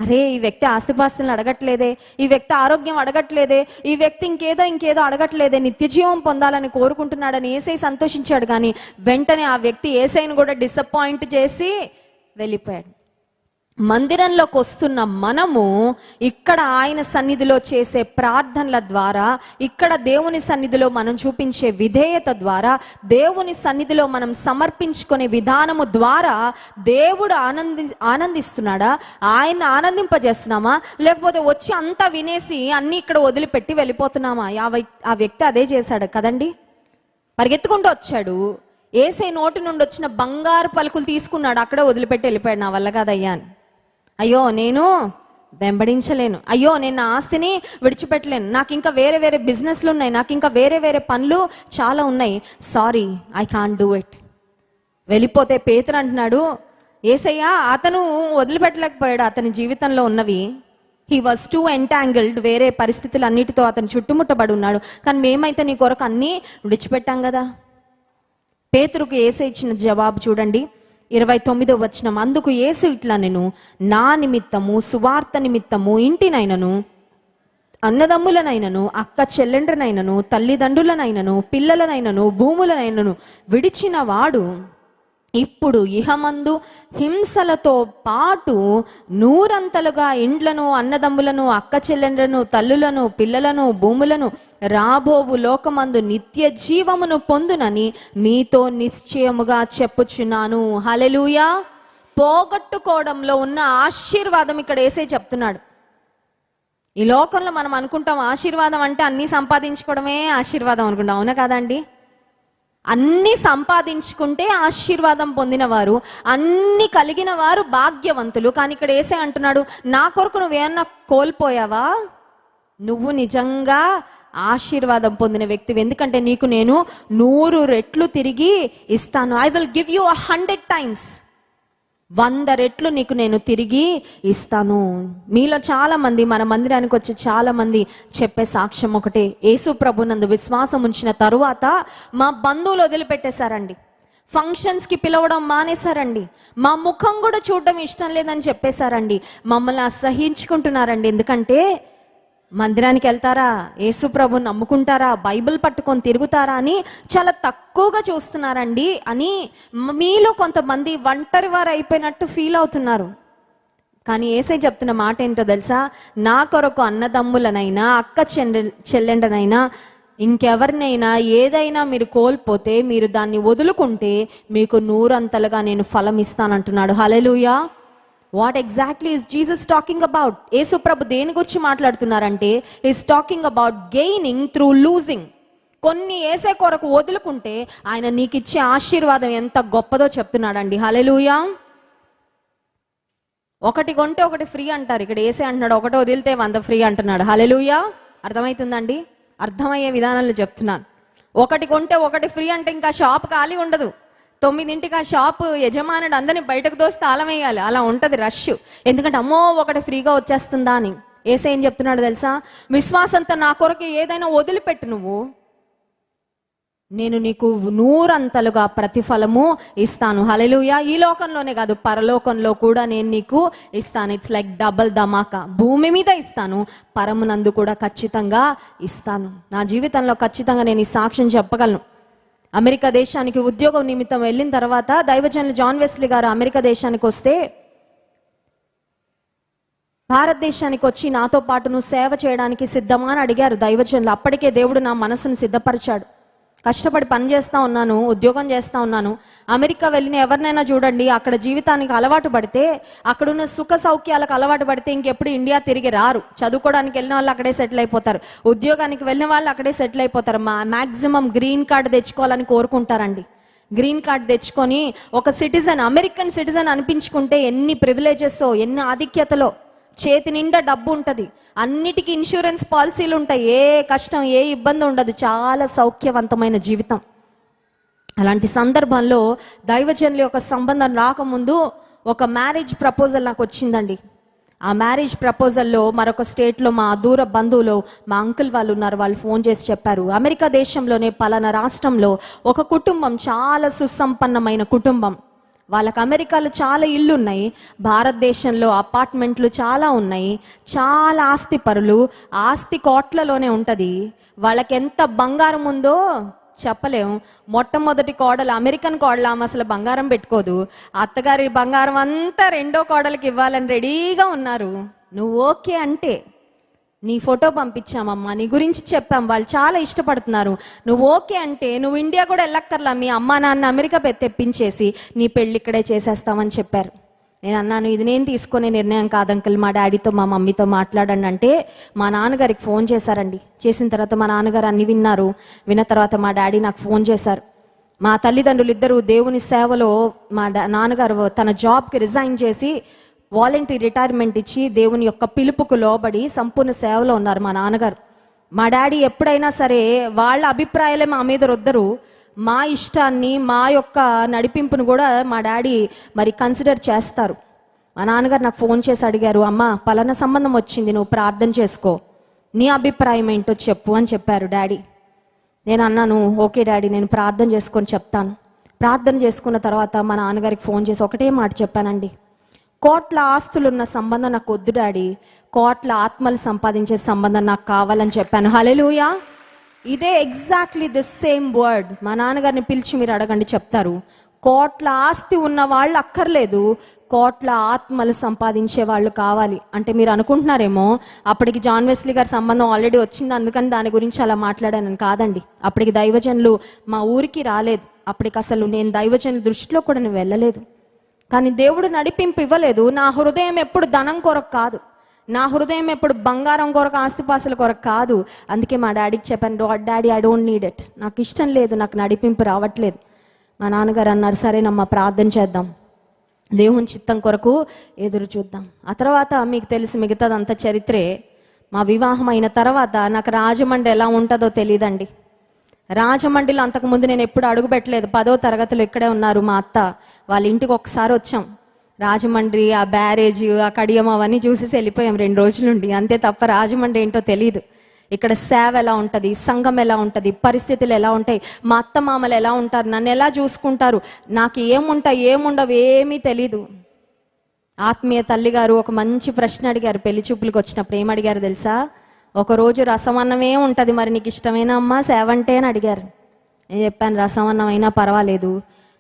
అరే ఈ వ్యక్తి ఆస్తిపాస్తులను అడగట్లేదే, ఈ వ్యక్తి ఆరోగ్యం అడగట్లేదే, ఈ వ్యక్తి ఇంకేదో అడగట్లేదే, నిత్య జీవం పొందాలని కోరుకుంటున్నాడని యేసయ్య సంతోషించాడు. కానీ వెంటనే ఆ వ్యక్తి యేసయ్యను కూడా డిసప్పాయింట్ చేసి వెళ్ళిపోయాడు. మందిరంలోకి వస్తున్న మనము ఇక్కడ ఆయన సన్నిధిలో చేసే ప్రార్థనల ద్వారా, ఇక్కడ దేవుని సన్నిధిలో మనం చూపించే విధేయత ద్వారా, దేవుని సన్నిధిలో మనం సమర్పించుకునే విధానము ద్వారా దేవుడు ఆనందిస్తున్నాడా, ఆయన ఆనందింపజేస్తున్నామా, లేకపోతే వచ్చి అంతా వినేసి అన్నీ ఇక్కడ వదిలిపెట్టి వెళ్ళిపోతున్నామా? ఆ వ్యక్తి అదే చేశాడు కదండి. పరిగెత్తుకుంటూ వచ్చాడు, యేసయ్య నోటి నుండి వచ్చిన బంగారు పలుకులు తీసుకున్నాడు, అక్కడే వదిలిపెట్టి వెళ్ళిపోయాడు. నా వల్ల కాదయ్యా అని. అయ్యో నేను వెంబడించలేను, అయ్యో నేను నా ఆస్తిని విడిచిపెట్టలేను, నాకు ఇంకా వేరే బిజినెస్లు ఉన్నాయి, నాకు ఇంకా వేరే పనులు చాలా ఉన్నాయి, sorry I can't do it. వెళ్ళిపోతే పేతురు అంటున్నాడు, యేసయ్య అతను వదిలిపెట్టలేకపోయాడు అతని జీవితంలో ఉన్నవి. హీ వాజ్ టూ ఎంటాంగిల్డ్, వేరే పరిస్థితులు అన్నిటితో అతను చుట్టుముట్టబడి ఉన్నాడు. కానీ మేమైతే నీ కొరకు అన్నీ విడిచిపెట్టాం కదా. పేతురుకు యేసయ్య ఇచ్చిన జవాబు చూడండి, 29వ వచనం. అందుకు యేసు ఇట్లా, నేను నా నిమిత్తము, సువార్త నిమిత్తము ఇంటినైనను, అన్నదమ్ములనైనను, అక్క చెల్లెండ్రనైనను, తల్లిదండ్రులనైనను, పిల్లలనైనను, భూములనైనను విడిచిన వాడు ఇప్పుడు ఇహమందు హింసలతో పాటు 100 ఇండ్లను, అన్నదమ్ములను, అక్క చెల్లెండ్రను, తల్లులను, పిల్లలను, భూములను రాబోవు లోకమందు నిత్య జీవమును పొందునని మీతో నిశ్చయముగా చెప్పుచున్నాను. హల్లెలూయా. పోగొట్టుకోవడంలో ఉన్న ఆశీర్వాదం ఇక్కడ యేసయ్య చెప్తున్నాడు. ఈ లోకంలో మనం అనుకుంటాం ఆశీర్వాదం అంటే అన్నీ సంపాదించుకోవడమే ఆశీర్వాదం అనుకుంటాం, అవునా కాదండి? అన్ని సంపాదించుకుంటే ఆశీర్వాదం పొందినవారు, అన్ని కలిగిన వారు భాగ్యవంతులు. కానీ ఇక్కడ యేసయ్య అంటున్నాడు, నా కొరకు నువ్వేమన్నా కోల్పోయావా? నువ్వు నిజంగా ఆశీర్వాదం పొందిన వ్యక్తివి. ఎందుకంటే నీకు నేను 100 రెట్లు తిరిగి ఇస్తాను. I will give you 100 times. 100 రెట్లు నీకు నేను తిరిగి ఇస్తాను. మీలో చాలా మంది, మన మందిరానికి వచ్చి చాలా మంది చెప్పే సాక్ష్యం ఒకటే, యేసు ప్రభునందు విశ్వాసం ఉంచిన తరువాత మా బంధువులు వదిలిపెట్టేశారండి, ఫంక్షన్స్కి పిలవడం మానేశారండి, మా ముఖం కూడా చూడడం ఇష్టం లేదని చెప్పేశారండి, మమ్మల్ని అసహించుకుంటున్నారండి. ఎందుకంటే మందిరానికి వెళ్తారా, యేసు ప్రభుని నమ్ముకుంటారా, బైబిల్ పట్టుకొని తిరుగుతారా అని చాలా తక్కువగా చూస్తున్నారండి అని మీలో కొంతమంది ఒంటరి వారు అయిపోయినట్టు ఫీల్ అవుతున్నారు. కానీ యేసయ్య చెప్తున్న మాట ఏంటో తెలుసా? నా కొరకు అన్నదమ్ములనైనా, అక్క చెల్లెండనైనా, ఇంకెవరినైనా ఏదైనా మీరు కోల్పోతే, మీరు దాన్ని వదులుకుంటే మీకు 100 నేను ఫలం ఇస్తానంటున్నాడు. Hallelujah. What exactly is Jesus talking about? Yesu Prabhu దేని గురించి మాట్లాడుతున్నారంటే, is talking about gaining through losing. కొన్ని యేసే కొరకు వదులుకుంటే ఆయన నీకు ఇచ్చే ఆశీర్వాదం ఎంత గొప్పదో చెప్తున్నాడండి. హల్లెలూయా. ఒకటి కొంటే ఒకటి ఫ్రీ అంటారు, ఇక్కడ యేసే అంటున్నాడు ఒకటి వదిలితే 100 ఫ్రీ అంటున్నాడు. హల్లెలూయా. అర్థమవుతుందండి? అర్థమయ్యే విధానాలు చెప్తున్నాను. ఒకటి కొంటే ఒకటి ఫ్రీ అంటే ఇంకా షాప్ ఖాళీ ఉండదు. 9ంటికి ఆ షాపు యజమానుడు అందరినీ బయటకు దోసి తాళం వేయాలి, అలా ఉంటుంది రష్. ఎందుకంటే అమ్మో ఒకటి ఫ్రీగా వచ్చేస్తుందా అని. యేసయ్య ఏం చెప్తున్నాడు తెలుసా? విశ్వాసంతో నా కొరకు ఏదైనా వదిలిపెట్టు నువ్వు, నేను నీకు 100 ప్రతిఫలము ఇస్తాను. హల్లెలూయా. ఈ లోకంలోనే కాదు, పరలోకంలో కూడా నేను నీకు ఇస్తాను. ఇట్స్ లైక్ డబల్ ధమాకా. భూమి మీద ఇస్తాను, పరమునందు కూడా ఖచ్చితంగా ఇస్తాను. నా జీవితంలో ఖచ్చితంగా నేను ఈ సాక్ష్యం చెప్పగలను. అమెరికా దేశానికి ఉద్యోగం నిమిత్తం వెళ్ళిన తర్వాత దైవజనులు జాన్ వెస్లీ గారు అమెరికా దేశానికి వస్తే, భారతదేశానికి వచ్చి నాతో పాటు నువ్వు సేవ చేయడానికి సిద్ధమా అని అడిగారు దైవజనులు. అప్పటికే దేవుడు నా మనసును సిద్ధపరిచాడు. కష్టపడి పని చేస్తూ ఉన్నాను, ఉద్యోగం చేస్తూ ఉన్నాను. అమెరికా వెళ్ళిన ఎవరినైనా చూడండి, అక్కడ జీవితానికి అలవాటు పడితే, అక్కడున్న సుఖ సౌఖ్యాలకు అలవాటు పడితే ఇంకెప్పుడు ఇండియా తిరిగి రారు. చదువుకోవడానికి వెళ్ళిన వాళ్ళు అక్కడే సెటిల్ అయిపోతారు, ఉద్యోగానికి వెళ్ళిన వాళ్ళు అక్కడే సెటిల్ అయిపోతారు. మ్యాక్సిమం గ్రీన్ కార్డు తెచ్చుకోవాలని కోరుకుంటారండి. గ్రీన్ కార్డు తెచ్చుకొని ఒక సిటిజన్, అమెరికన్ సిటిజన్ అనిపించుకుంటే ఎన్ని ప్రివిలేజెస్, ఎన్ని ఆధిక్యతలో, చేతి నిండా డబ్బు ఉంటుంది, అన్నిటికీ ఇన్సూరెన్స్ పాలసీలు ఉంటాయి, ఏ కష్టం ఏ ఇబ్బంది ఉండదు, చాలా సౌఖ్యవంతమైన జీవితం. అలాంటి సందర్భంలో దైవజనుల యొక్క సంబంధం రాకముందు ఒక మ్యారేజ్ ప్రపోజల్ నాకు వచ్చిందండి. ఆ మ్యారేజ్ ప్రపోజల్లో మరొక స్టేట్లో మా దూర బంధువులు, మా అంకుల్ వాళ్ళు ఉన్నారు, వాళ్ళు ఫోన్ చేసి చెప్పారు, అమెరికా దేశంలోనే పలానా రాష్ట్రంలో ఒక కుటుంబం, చాలా సుసంపన్నమైన కుటుంబం, వాళ్ళకి అమెరికాలో చాలా ఇళ్ళు ఉన్నాయి, భారతదేశంలో అపార్ట్మెంట్లు చాలా ఉన్నాయి, చాలా ఆస్తి పరులు, ఆస్తి కోట్లలోనే ఉంటుంది. వాళ్ళకి ఎంత బంగారం ఉందో చెప్పలేము. మొట్టమొదటి కోడలు అమెరికన్ కోడలు, ఆమె అసలు బంగారం పెట్టుకోదు. అత్తగారి బంగారం అంతా రెండో కోడలికి ఇవ్వాలని రెడీగా ఉన్నారు. నువ్వు ఓకే అంటే నీ ఫోటో పంపించామమ్మా, నీ గురించి చెప్పాం, వాళ్ళు చాలా ఇష్టపడుతున్నారు, నువ్వు ఓకే అంటే నువ్వు ఇండియా కూడా వెళ్ళక్కర్లా, మీ అమ్మా నాన్న అమెరికా తెప్పించేసి నీ పెళ్ళి ఇక్కడే చేసేస్తామని చెప్పారు. నేను అన్నాను, ఇది నేను తీసుకునే నిర్ణయం కాదు అంకుల్, మా డాడీతో మా మమ్మీతో మాట్లాడండి అంటే మా నాన్నగారికి ఫోన్ చేశారండి. చేసిన తర్వాత మా నాన్నగారు అన్ని విన్నారు. విన్న తర్వాత మా డాడీ నాకు ఫోన్ చేశారు. మా తల్లిదండ్రులు ఇద్దరు దేవుని సేవలో, మా నాన్నగారు తన జాబ్కి రిజైన్ చేసి వాలంటరీ రిటైర్మెంట్ ఇచ్చి దేవుని యొక్క పిలుపుకు లోబడి సంపూర్ణ సేవలో ఉన్నారు మా నాన్నగారు. మా డాడీ ఎప్పుడైనా సరే వాళ్ళ అభిప్రాయాలే మా మీద రుద్దరు, మా ఇష్టాన్ని మా యొక్క నడిపింపును కూడా మా డాడీ మరి కన్సిడర్ చేస్తారు. మా నాన్నగారు నాకు ఫోన్ చేసి అడిగారు, అమ్మ పలానా సంబంధం వచ్చింది, నువ్వు ప్రార్థన చేసుకో, నీ అభిప్రాయం ఏంటో చెప్పు అని చెప్పారు డాడీ. నేను అన్నాను, ఓకే డాడీ, నేను ప్రార్థన చేసుకొని చెప్తాను. ప్రార్థన చేసుకున్న తర్వాత మా నాన్నగారికి ఫోన్ చేసి ఒకటే మాట చెప్పానండి, కోట్ల ఆస్తులున్న సంబంధం నాకు వద్దు డాడీ, కోట్ల ఆత్మలు సంపాదించే సంబంధం నాకు కావాలని చెప్పాను. హల్లెలూయా. ఇదే ఎగ్జాక్ట్లీ ది సేమ్ వర్డ్. మా నాన్నగారిని పిలిచి మీరు అడగండి, చెప్తారు. కోట్ల ఆస్తి ఉన్న వాళ్ళు అక్కర్లేదు, కోట్ల ఆత్మలు సంపాదించే వాళ్ళు కావాలి. అంటే మీరు అనుకుంటున్నారేమో అప్పటికి జాన్ వెస్లీ గారి సంబంధం ఆల్రెడీ వచ్చింది అందుకని దాని గురించి అలా మాట్లాడానని. కాదండి, అప్పటికి దైవజనులు మా ఊరికి రాలేదు, అప్పటికి అసలు నేను దైవజనుల దృష్టిలో కూడా నేను వెళ్ళలేదు. కానీ దేవుడు నడిపింపు ఇవ్వలేదు. నా హృదయం ఎప్పుడు ధనం కొరకు కాదు, నా హృదయం ఎప్పుడు బంగారం కొరకు ఆస్తిపాస్తుల కొరకు కాదు. అందుకే మా డాడీకి చెప్పాను, daddy I don't need it, నాకు ఇష్టం లేదు, నాకు నడిపింపు రావట్లేదు. మా నాన్నగారు అన్నారు, సరేనమ్మా ప్రార్థన చేద్దాం, దేవుని చిత్తం కొరకు ఎదురు చూద్దాం. ఆ తర్వాత మీకు తెలుసు మిగతాదంతా చరిత్రే. మా వివాహం అయిన తర్వాత నాకు రాజమండ్రి ఎలా ఉంటుందో తెలియదండి. రాజమండ్రిలో అంతకుముందు నేను ఎప్పుడు అడుగు పెట్టలేదు. 10వ తరగతిలో ఇక్కడే ఉన్నారు మా అత్త, వాళ్ళ ఇంటికి ఒకసారి వచ్చాం. రాజమండ్రి, ఆ బ్యారేజ్, ఆ కడియం అవన్నీ చూసేసి వెళ్ళిపోయాం 2 రోజులుండి, అంతే తప్ప రాజమండ్రి ఏంటో తెలియదు. ఇక్కడ సేవ ఎలా ఉంటుంది, సంఘం ఎలా ఉంటుంది, పరిస్థితులు ఎలా ఉంటాయి, మా అత్త మామలు ఎలా ఉంటారు, నన్ను ఎలా చూసుకుంటారు, నాకు ఏముండవు ఏమీ తెలీదు. ఆత్మీయ తల్లిగారు ఒక మంచి ప్రశ్న అడిగారు. పెళ్లి చూపులకు వచ్చినప్పుడు ఏం అడిగారు తెలుసా? ఒకరోజు రసం అన్నమే ఉంటుంది, మరి నీకు ఇష్టమైన అమ్మ సేవ అంటే అని అడిగారు. నేను చెప్పాను, రసం అన్నం అయినా పర్వాలేదు,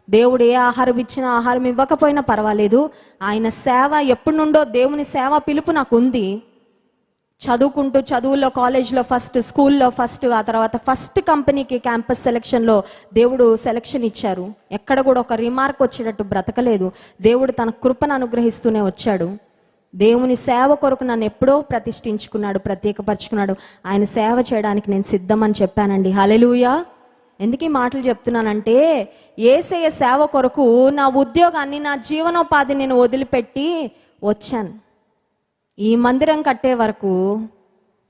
దేవుడు ఏ ఆహారం ఇచ్చినా ఆహారం ఇవ్వకపోయినా పర్వాలేదు, ఆయన సేవ ఎప్పటి నుండో దేవుని సేవ పిలుపు నాకు ఉంది. చదువుకుంటూ చదువుల్లో కాలేజ్లో ఫస్ట్, స్కూల్లో ఫస్ట్, ఆ తర్వాత ఫస్ట్ కంపెనీకి క్యాంపస్ సెలక్షన్లో దేవుడు సెలక్షన్ ఇచ్చారు. ఎక్కడ కూడా ఒక రిమార్క్ వచ్చేటట్టు బ్రతకలేదు. దేవుడు తన కృపను అనుగ్రహిస్తూనే వచ్చాడు. దేవుని సేవ కొరకు నన్ను ఎప్పుడో ప్రతిష్ఠించుకున్నాడు, ప్రత్యేకపరుచుకున్నాడు. ఆయన సేవ చేయడానికి నేను సిద్ధమని చెప్పానండి. హల్లెలూయా. ఎందుకు ఈ మాటలు చెప్తున్నానంటే, యేసయ్య సేవ కొరకు నా ఉద్యోగాన్ని, నా జీవనోపాధి నేను వదిలిపెట్టి వచ్చాను. ఈ మందిరం కట్టే వరకు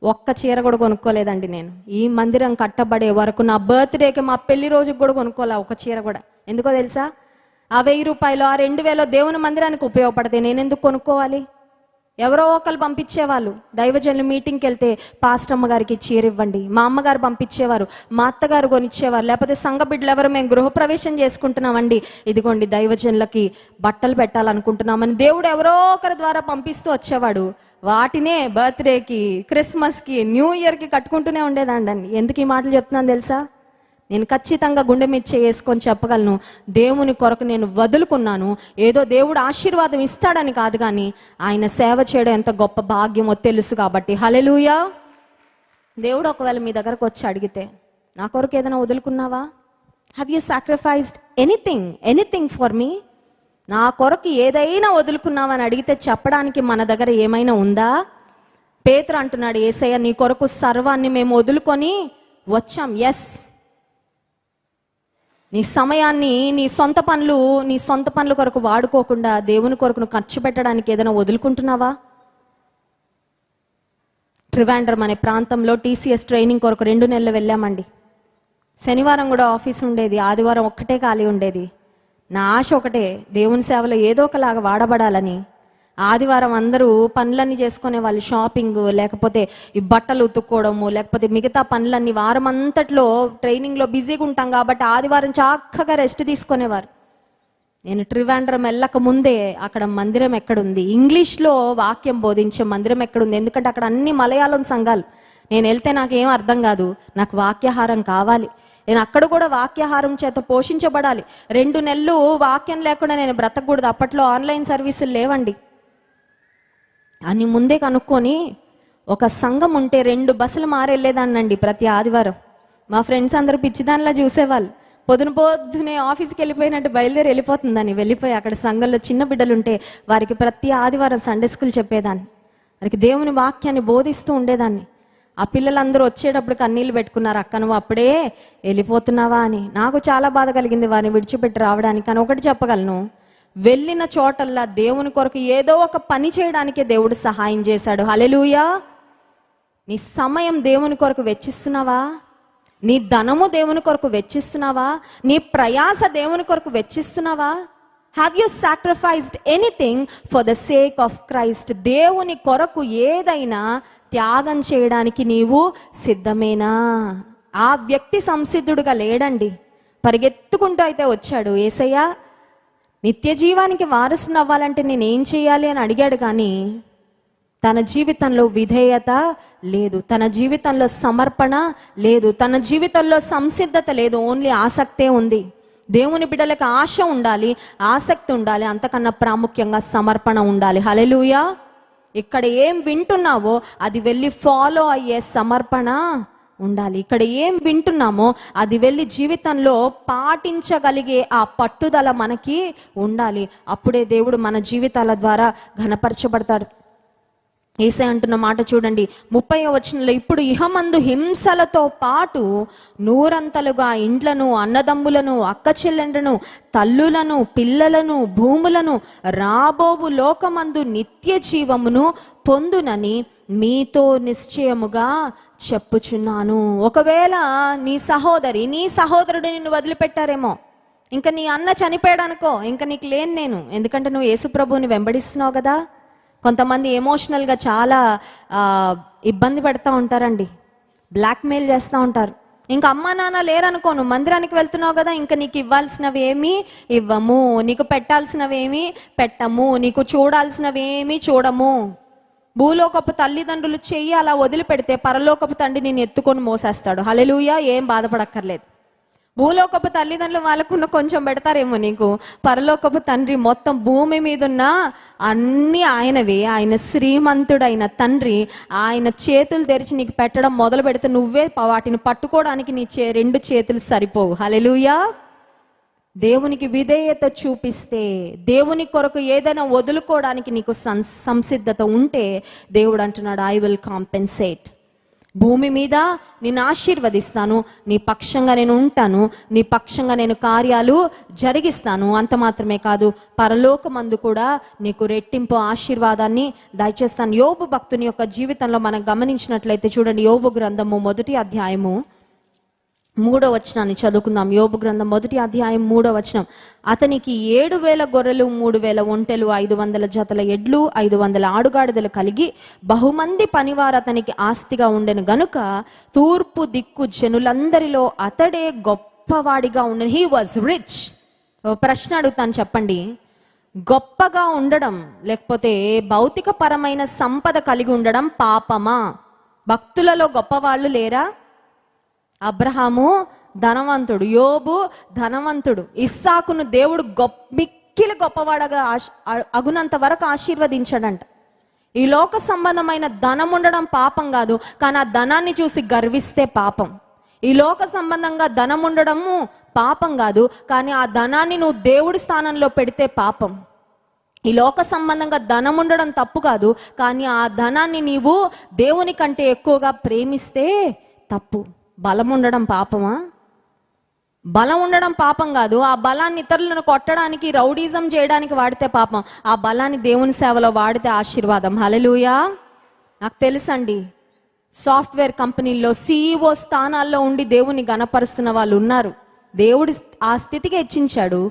ఒక్క చీర కూడా కొనుక్కోలేదండి నేను. ఈ మందిరం కట్టబడే వరకు నా బర్త్డేకి, మా పెళ్లి రోజుకి కూడా కొనుక్కోలే ఒక చీర కూడా. ఎందుకో తెలుసా? ఆ 1000 రూపాయలు, ఆ 2000 దేవుని మందిరానికి ఉపయోగపడతాయి, నేను ఎందుకు కొనుక్కోవాలి? ఎవరో ఒకరు పంపించేవాళ్ళు. దైవజనులు మీటింగ్కి వెళ్తే పాస్టర్ అమ్మగారికి చీర ఇవ్వండి, మా అమ్మగారు పంపించేవారు, మా అత్తగారు కొనిచ్చేవారు. లేకపోతే సంఘ బిడ్డలు ఎవరు, మేము గృహప్రవేశం చేసుకుంటున్నామండి, ఇదిగోండి దైవజనులకి బట్టలు పెట్టాలనుకుంటున్నామని దేవుడు ఎవరో ఒకరి ద్వారా పంపిస్తూ వచ్చేవాడు. వాటినే బర్త్డేకి, క్రిస్మస్కి, న్యూ ఇయర్కి కట్టుకుంటూనే ఉండేదండి. ఎందుకు ఈ మాటలు చెప్తున్నాను తెలుసా? నేను ఖచ్చితంగా గుండె మీద చేసుకొని చెప్పగలను, దేవుని కొరకు నేను వదులుకున్నాను. ఏదో దేవుడు ఆశీర్వాదం ఇస్తాడని కాదు, కానీ ఆయన సేవ చేయడం ఎంత గొప్ప భాగ్యమో తెలుసు కాబట్టి. హల్లెలూయా. దేవుడు ఒకవేళ మీ దగ్గరకు వచ్చి అడిగితే, నా కొరకు ఏదైనా వదులుకున్నావా? Have you sacrificed anything for me? నా కొరకు ఏదైనా వదులుకున్నావా అని అడిగితే చెప్పడానికి మన దగ్గర ఏమైనా ఉందా? పేతురు అంటున్నాడు, యేసయ్య నీ కొరకు సర్వాన్ని మేము వదులుకొని వచ్చాం. ఎస్, నీ సమయాన్ని నీ సొంత పనుల కొరకు వాడుకోకుండా దేవుని కొరకు నువ్వు ఖర్చు పెట్టడానికి ఏదైనా వదులుకుంటున్నావా? ట్రివాండ్రం అనే ప్రాంతంలో TCS ట్రైనింగ్ కొరకు 2 నెలలు వెళ్ళామండి. శనివారం కూడా ఆఫీస్ ఉండేది, ఆదివారం ఒక్కటే ఖాళీ ఉండేది. నా ఆశ ఒకటే, దేవుని సేవలో ఏదో ఒకలాగా వాడబడాలని. ఆదివారం అందరూ పనులన్నీ చేసుకునే వాళ్ళు, షాపింగ్, లేకపోతే ఈ బట్టలు ఉతుక్కోవడము, లేకపోతే మిగతా పనులన్నీ వారం అంతట్లో ట్రైనింగ్లో బిజీగా ఉంటాం కాబట్టి ఆదివారం చక్కగా రెస్ట్ తీసుకునేవారు. నేను ట్రివాండ్రం వెళ్ళక ముందే అక్కడ మందిరం ఎక్కడుంది, ఇంగ్లీష్లో వాక్యం బోధించే మందిరం ఎక్కడుంది, ఎందుకంటే అక్కడ అన్ని మలయాళం సంఘాలు. నేను వెళ్తే నాకేం అర్థం కాదు, నాకు వాక్యాహారం కావాలి, నేను అక్కడ కూడా వాక్యాహారం చేత పోషించబడాలి. 2 నెలలు వాక్యం లేకుండా నేను బ్రతకూడదు. అప్పట్లో ఆన్లైన్ సర్వీసులు లేవండి. అని ముందే కనుక్కొని ఒక సంఘం ఉంటే 2 బస్సులు మారెళ్ళేదాన్నండి ప్రతి ఆదివారం. మా ఫ్రెండ్స్ అందరూ పిచ్చిదానిలా చూసేవాళ్ళు. పొద్దునే ఆఫీస్కి వెళ్ళిపోయినట్టు బయలుదేరి వెళ్ళిపోయి అక్కడ సంఘంలో చిన్న బిడ్డలు ఉంటే వారికి ప్రతి ఆదివారం సండే స్కూల్ చెప్పేదాన్ని, వారికి దేవుని వాక్యాన్ని బోధిస్తూ ఉండేదాన్ని. ఆ పిల్లలందరూ వచ్చేటప్పుడు కన్నీళ్ళు పెట్టుకున్నారు, అక్క నువ్వు అప్పుడే వెళ్ళిపోతున్నావా అని. నాకు చాలా బాధ కలిగింది వారిని విడిచిపెట్టి రావడానికి. కానీ ఒకటి చెప్పగలను, వెళ్ళిన చోటల్లా దేవుని కొరకు ఏదో ఒక పని చేయడానికే దేవుడు సహాయం చేశాడు. హల్లెలూయా. నీ సమయం దేవుని కొరకు వెచ్చిస్తున్నావా? నీ ధనము దేవుని కొరకు వెచ్చిస్తున్నావా? నీ ప్రయాస దేవుని కొరకు వెచ్చిస్తున్నావా? Have you sacrificed anything for the sake of Christ? దేవుని కొరకు ఏదైనా త్యాగం చేయడానికి నీవు సిద్ధమేనా? ఆ వ్యక్తి సంసిద్ధుడుగా లేడండి. పరిగెత్తుకుంటూ అయితే వచ్చాడు, యేసయ్య నిత్య జీవానికి వారసుని అవ్వాలంటే నేనేం చేయాలి అని అడిగాడు. కానీ తన జీవితంలో విధేయత లేదు, తన జీవితంలో సమర్పణ లేదు, తన జీవితంలో సంసిద్ధత లేదు. ఓన్లీ ఆసక్తే ఉంది. దేవుని బిడ్డలకు ఆశ ఉండాలి, ఆసక్తి ఉండాలి, అంతకన్నా ప్రాముఖ్యంగా సమర్పణ ఉండాలి. హల్లెలూయా. ఇక్కడ ఏం వింటున్నావో అది వెళ్ళి ఫాలో అయ్యే సమర్పణ ఉండాలి. ఇక్కడ ఏం వింటున్నామో అది వెళ్ళి జీవితంలో పాటించగలిగే ఆ పట్టుదల మనకి ఉండాలి. అప్పుడే దేవుడు మన జీవితాల ద్వారా ఘనపరచబడతాడు. యేసయ్య అంటున్న మాట చూడండి, 30వ వచనంలో, ఇప్పుడు ఇహమందు హింసలతో పాటు 100 ఇండ్లను, అన్నదమ్ములను, అక్క చెల్లెండ్లను, తల్లులను, పిల్లలను, భూములను, రాబోవు లోకమందు నిత్య జీవమును పొందునని మీతో నిశ్చయముగా చెప్పుచున్నాను. ఒకవేళ నీ సహోదరి, నీ సహోదరుడు నిన్ను వదిలిపెట్టారేమో, ఇంకా నీ అన్న చనిపోయాడు అనుకో, ఇంకా నీకు లేను నేను, ఎందుకంటే నువ్వు యేసు ప్రభువుని వెంబడిస్తున్నావు కదా. కొంతమంది ఎమోషనల్గా చాలా ఇబ్బంది పెడతా ఉంటారండి, బ్లాక్మెయిల్ చేస్తూ ఉంటారు. ఇంకా అమ్మా నాన్న లేరనుకో, నువ్వు మందిరానికి వెళ్తున్నావు కదా, ఇంకా నీకు ఇవ్వాల్సినవి ఏమీ ఇవ్వము, నీకు పెట్టాల్సినవి ఏమీ పెట్టము, నీకు చూడాల్సినవి ఏమీ చూడము. భూలోకపు తల్లిదండ్రులు చెయ్యి అలా వదిలిపెడితే పరలోకపు తండ్రి నేను ఎత్తుకొని మోసేస్తాడు. హల్లెలూయా. ఏం బాధపడక్కర్లేదు. భూలోకపు తల్లిదండ్రులు వాళ్ళకున్న కొంచెం పెడతారేమో, నీకు పరలోకపు తండ్రి మొత్తం భూమి మీద ఉన్న అన్ని ఆయనవే. ఆయన శ్రీమంతుడైన తండ్రి ఆయన చేతులు తెరిచి నీకు పెట్టడం మొదలు పెడితే నువ్వే వాటిని పట్టుకోవడానికి నీ 2 చేతులు సరిపోవు. హల్లెలూయా. దేవునికి విధేయత చూపిస్తే, దేవుని కొరకు ఏదైనా వదులుకోవడానికి నీకు సంసిద్ధత ఉంటే దేవుడు అంటున్నాడు, ఐ విల్ కాంపెన్సేట్. భూమి మీద నేను ఆశీర్వదిస్తాను, నీ పక్షంగా నేను ఉంటాను, నీ పక్షంగా నేను కార్యాలు జరిగిస్తాను. అంత మాత్రమే కాదు, పరలోకమందు కూడా నీకు రెట్టింపు ఆశీర్వాదాన్ని దయచేస్తాను. యోబు భక్తుని యొక్క జీవితంలో మనం గమనించినట్లయితే చూడండి, యోబు గ్రంథము 1వ అధ్యాయము 3వ వచనాన్ని చదువుకుందాం. యోబు గ్రంథం 1వ అధ్యాయం 3వ వచనం. అతనికి 7,000 గొర్రెలు, 3,000 ఒంటెలు, 500 జతల ఎడ్లు, 500 ఆడుగాడిదలు కలిగి బహుమంది పనివారు అతనికి ఆస్తిగా ఉండెను గనుక తూర్పు దిక్కు జనులందరిలో అతడే గొప్పవాడిగా ఉండెను. He was rich. ప్రశ్న అడుగుతాను, చెప్పండి, గొప్పగా ఉండడం లేకపోతే భౌతిక పరమైన సంపద కలిగి ఉండడం పాపమా? భక్తులలో గొప్పవాళ్ళు లేరా? అబ్రహాము ధనవంతుడు, యోబు ధనవంతుడు, ఇస్సాకును దేవుడు మిక్కిలి గొప్పవాడగా అగునంత వరకు ఆశీర్వదించాడంట. ఈ లోక సంబంధమైన ధనం ఉండడం పాపం కాదు, కానీ ఆ ధనాన్ని చూసి గర్విస్తే పాపం. ఈ లోక సంబంధంగా ధనం ఉండడము పాపం కాదు, కానీ ఆ ధనాన్ని నువ్వు దేవుడి స్థానంలో పెడితే పాపం. ఈ లోక సంబంధంగా ధనం ఉండడం తప్పు కాదు, కానీ ఆ ధనాన్ని నీవు దేవుని కంటే ఎక్కువగా ప్రేమిస్తే తప్పు. బలం ఉండడం పాపమా? బలం ఉండడం పాపం కాదు. ఆ బలాన్ని ఇతరులను కొట్టడానికి, రౌడీజం చేయడానికి వాడితే పాపం. ఆ బలాన్ని దేవుని సేవలో వాడితే ఆశీర్వాదం. హల్లెలూయా. నాకు తెలుసండి, సాఫ్ట్వేర్ కంపెనీల్లో CEO స్థానాల్లో ఉండి దేవుని గణపరుస్తున్న వాళ్ళు ఉన్నారు. దేవుడి ఆ స్థితికి హెచ్చించాడు.